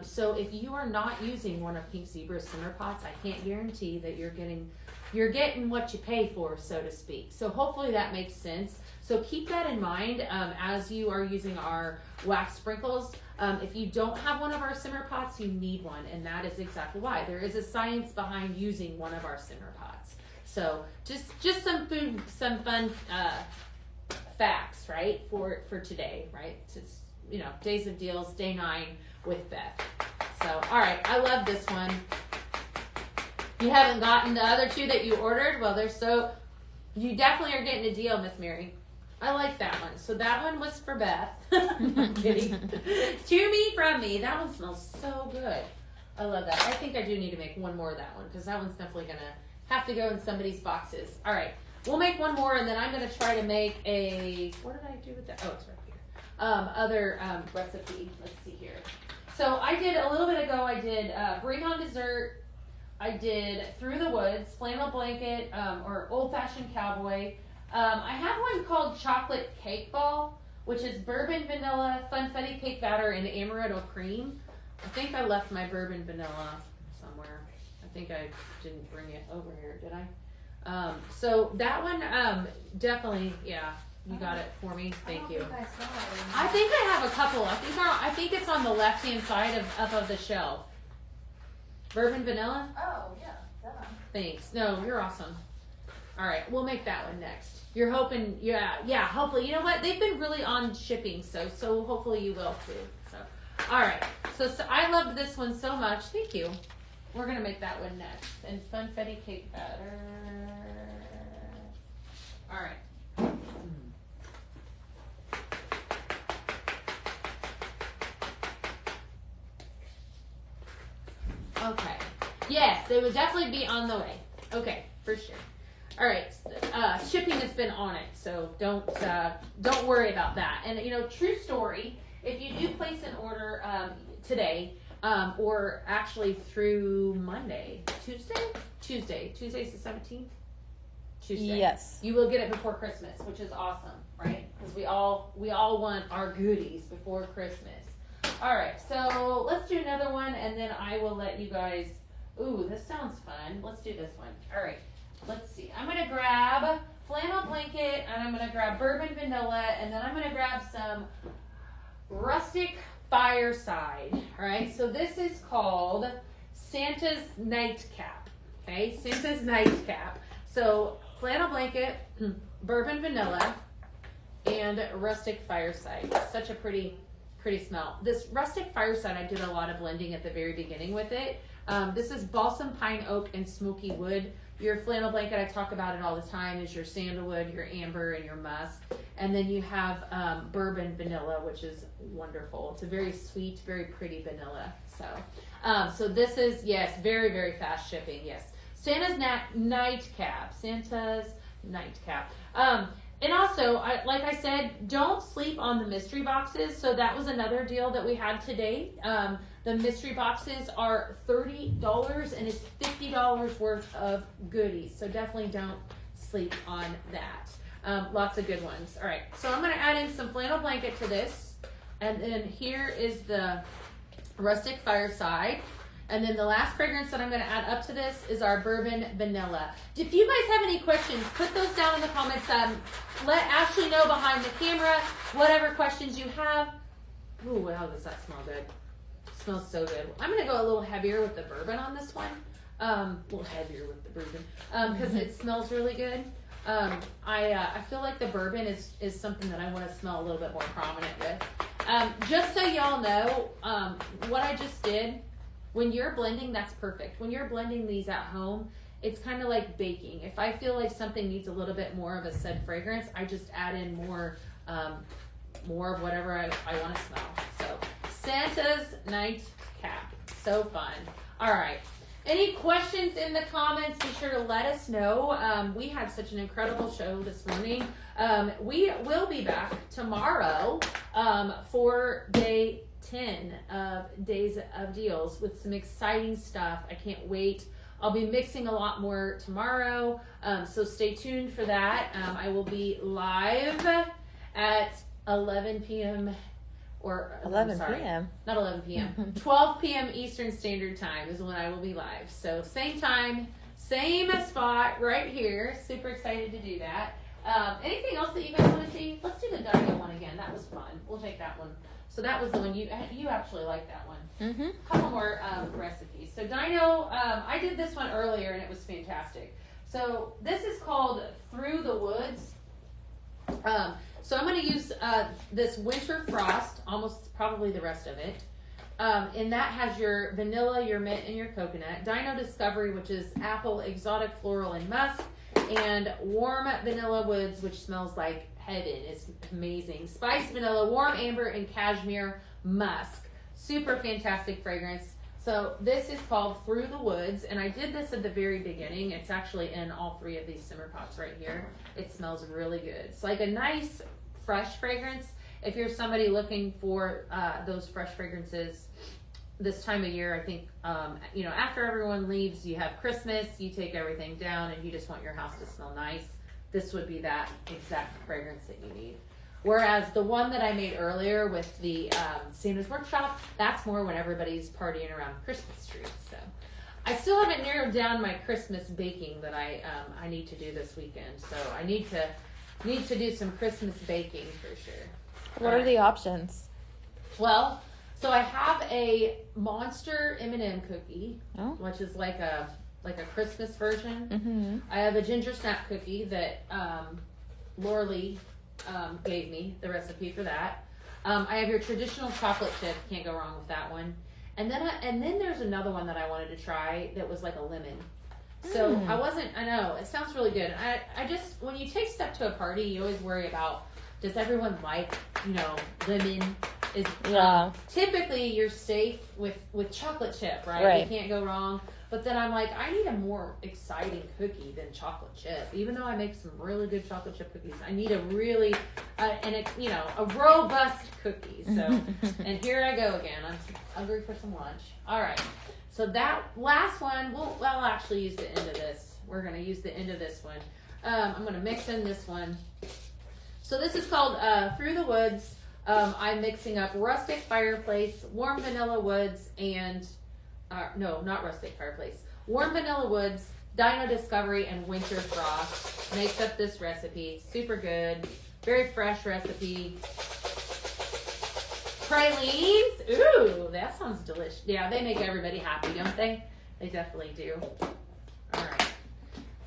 So if you are not using one of Pink Zebra's simmer pots, I can't guarantee that you're getting what you pay for, so to speak. So hopefully that makes sense. So keep that in mind as you are using our wax sprinkles. If you don't have one of our simmer pots, you need one, and that is exactly why. There is a science behind using one of our simmer pots. So just some fun facts, right, for today, right? It's, Days of Deals, day 9 with Beth. So, all right, I love this one. You haven't gotten the other 2 that you ordered? Well, you definitely are getting a deal, Miss Mary. I like that one. So that one was for Beth. I'm kidding. To me, from me. That one smells so good. I love that. I think I do need to make one more of that one, because that one's definitely going to have to go in somebody's boxes. All right. We'll make one more, and then I'm going to try to make what did I do with that? Oh, it's right here. Other recipe. Let's see here. So I did, a little bit ago, I did Bring on Dessert. I did Through the Woods, Flannel Blanket, or Old Fashioned Cowboy. I have one called Chocolate Cake Ball, which is bourbon vanilla, funfetti cake batter, and amaretto cream. I think I left my bourbon vanilla somewhere. I think I didn't bring it over here, did I? So that one, definitely, yeah, you got it for me. Thank you. I think I have a couple. I think it's on the left-hand side of the shelf. Bourbon vanilla? Oh, yeah, done. Thanks. No, you're awesome. All right, we'll make that one next. You're hoping, yeah, hopefully. You know what? They've been really on shipping, so hopefully you will too. So, all right. So I loved this one so much. Thank you. We're gonna make that one next. And funfetti cake batter. All right. Okay. Yes, they would definitely be on the way. Okay, for sure. All right. Shipping has been on it, so don't worry about that. And true story. If you do place an order today, or actually through Monday, Tuesday's the 17th. Tuesday. Yes. You will get it before Christmas, which is awesome, right? Because we all want our goodies before Christmas. All right, so let's do another one, and then I will let you guys Ooh, this sounds fun. Let's do this one. All right. Let's see. I'm gonna grab flannel blanket, and I'm gonna grab bourbon vanilla, and then I'm gonna grab some rustic fireside. All right. So this is called Santa's nightcap. Okay, Santa's nightcap. So flannel blanket, bourbon vanilla, and rustic fireside. Such a pretty smell. This rustic fireside, I did a lot of blending at the very beginning with it. This is balsam pine oak and smoky wood. Your flannel blanket, I talk about it all the time, is your sandalwood, your amber, and your musk. And then you have bourbon vanilla, which is wonderful. It's a very sweet, very pretty vanilla. So this is, yes, very, very fast shipping, yes. Santa's nightcap. Santa's nightcap. And also, like I said, don't sleep on the mystery boxes. So that was another deal that we had today. The mystery boxes are $30 and it's $50 worth of goodies. So definitely don't sleep on that. Lots of good ones. All right, so I'm going to add in some flannel blanket to this. And then here is the rustic fireside. And then the last fragrance that I'm going to add up to this is our bourbon vanilla. If you guys have any questions, put those down in the comments. Let Ashley know behind the camera whatever questions you have. Ooh, wow, does that smell good? It smells so good. I'm going to go a little heavier with the bourbon on this one. A little heavier with the bourbon because it smells really good. I feel like the bourbon is something that I want to smell a little bit more prominent with. Just so y'all know, what I just did, when you're blending, that's perfect. When you're blending these at home, it's kind of like baking. If I feel like something needs a little bit more of a said fragrance, I just add in more of whatever I want to smell. So Santa's nightcap, so fun. All right. Any questions in the comments, be sure to let us know. We had such an incredible show this morning. We will be back tomorrow for day 10 of Days of Deals with some exciting stuff. I can't wait. I'll be mixing a lot more tomorrow, so stay tuned for that. I will be live at 11 p.m. or 11 p.m. Not 11 p.m. 12 p.m. Eastern Standard Time is when I will be live. So same time, same spot right here. Super excited to do that. Anything else that you guys want to see? Let's do the Dino one again. That was fun. We'll take that one. So that was the one you actually liked that one. Mm-hmm. A couple more recipes. So Dino, I did this one earlier and it was fantastic. So this is called Through the Woods. So I'm going to use this Winter Frost, almost probably the rest of it. And that has your vanilla, your mint, and your coconut. Dino Discovery, which is apple, exotic floral, and musk. And Warm Vanilla Woods, which smells like heaven. It's amazing. Spice vanilla, warm amber, and cashmere musk. Super fantastic fragrance. So this is called Through the Woods, and I did this at the very beginning. It's actually in all three of these simmer pots right here. It smells really good. It's like a nice fresh fragrance. If you're somebody looking for those fresh fragrances this time of year, I think, after everyone leaves, you have Christmas, you take everything down, and you just want your house to smell nice. This would be that exact fragrance that you need. Whereas the one that I made earlier with the Santa's Workshop, that's more when everybody's partying around Christmas trees. So I still haven't narrowed down my Christmas baking that I need to do this weekend. So I need to do some Christmas baking for sure. What are the options? Well, so I have a Monster M&M cookie, which is like a Christmas version. Mm-hmm. I have a ginger snap cookie that Laura Lee gave me the recipe for that. I have your traditional chocolate chip. Can't go wrong with that one. And then there's another one that I wanted to try that was like a lemon. So I know, it sounds really good. I just, when you take stuff to a party, you always worry about, does everyone like, lemon? Typically you're safe with chocolate chip, right? You can't go wrong. But then I'm like, I need a more exciting cookie than chocolate chip. Even though I make some really good chocolate chip cookies, I need a really, a robust cookie. So, and here I go again. I'm hungry for some lunch. All right. So that last one, we'll actually use the end of this. We're going to use the end of this one. I'm going to mix in this one. So this is called Through the Woods. I'm mixing up Rustic Fireplace, Warm Vanilla Woods, and no, not rustic fireplace. Warm vanilla woods, Dino Discovery, and Winter Frost makes up this recipe. Super good. Very fresh recipe. Pralines. Ooh, that sounds delicious. Yeah, they make everybody happy, don't they? They definitely do. All right.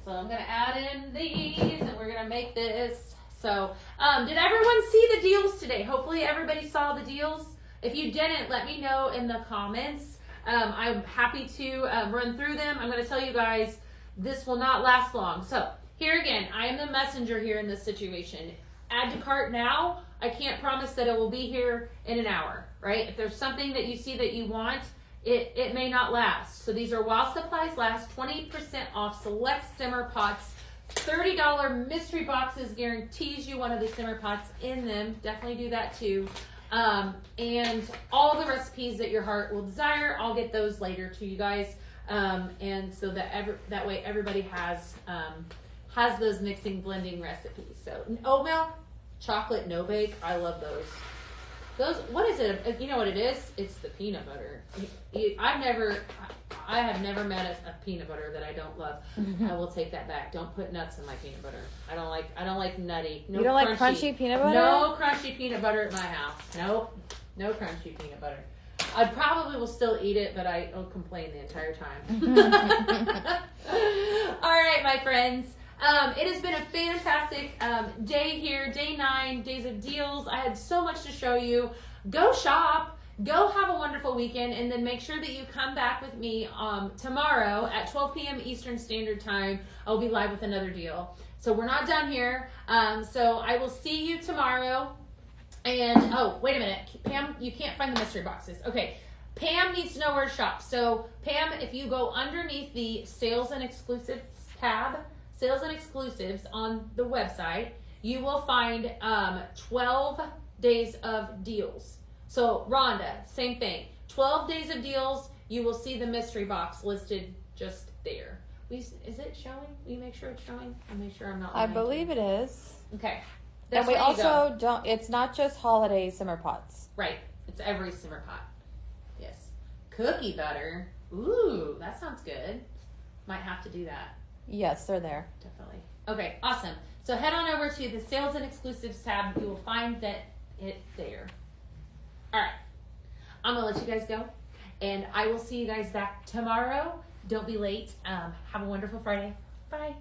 So I'm going to add in these, and we're going to make this. So, did everyone see the deals today? Hopefully everybody saw the deals. If you didn't, let me know in the comments. I'm happy to run through them. I'm going to tell you guys, this will not last long. So, here again, I am the messenger here in this situation. Add to cart now. I can't promise that it will be here in an hour, right? If there's something that you see that you want, it may not last. So these are while supplies last, 20% off select simmer pots, $30 mystery boxes, guarantees you one of the simmer pots in them. Definitely do that too. And all the recipes that your heart will desire, I'll get those later to you guys. And so that way everybody has those mixing, blending recipes. So oatmeal, chocolate, no bake. I love those. What is it? You know what it is? It's the peanut butter. I have never met a peanut butter that I don't love. I will take that back. Don't put nuts in my peanut butter. I don't like nutty. No, you don't like crunchy peanut butter? No crunchy peanut butter at my house. Nope. No crunchy peanut butter. I probably will still eat it, but I will complain the entire time. All right, my friends. It has been a fantastic day here, day 9, days of deals. I had so much to show you. Go shop, go have a wonderful weekend, and then make sure that you come back with me tomorrow at 12 p.m. Eastern Standard Time. I'll be live with another deal. So we're not done here. So I will see you tomorrow. And, oh, wait a minute. Pam, you can't find the mystery boxes. Okay. Pam needs to know where to shop. So, Pam, if you go underneath the Sales and Exclusives tab, Sales and Exclusives on the website, you will find 12 days of deals. So, Rhonda, same thing. 12 days of deals, you will see the mystery box listed just there. Is it showing? Will you make sure it's showing? I'll make sure I'm not lying. I believe it is. Okay. And we also don't, it's not just holiday simmer pots. Right. It's every simmer pot. Yes. Cookie butter. Ooh, that sounds good. Might have to do that. Yes, they're there. Definitely. Okay, awesome. So head on over to the Sales and Exclusives tab. You will find it there. All right. I'm going to let you guys go. And I will see you guys back tomorrow. Don't be late. Have a wonderful Friday. Bye.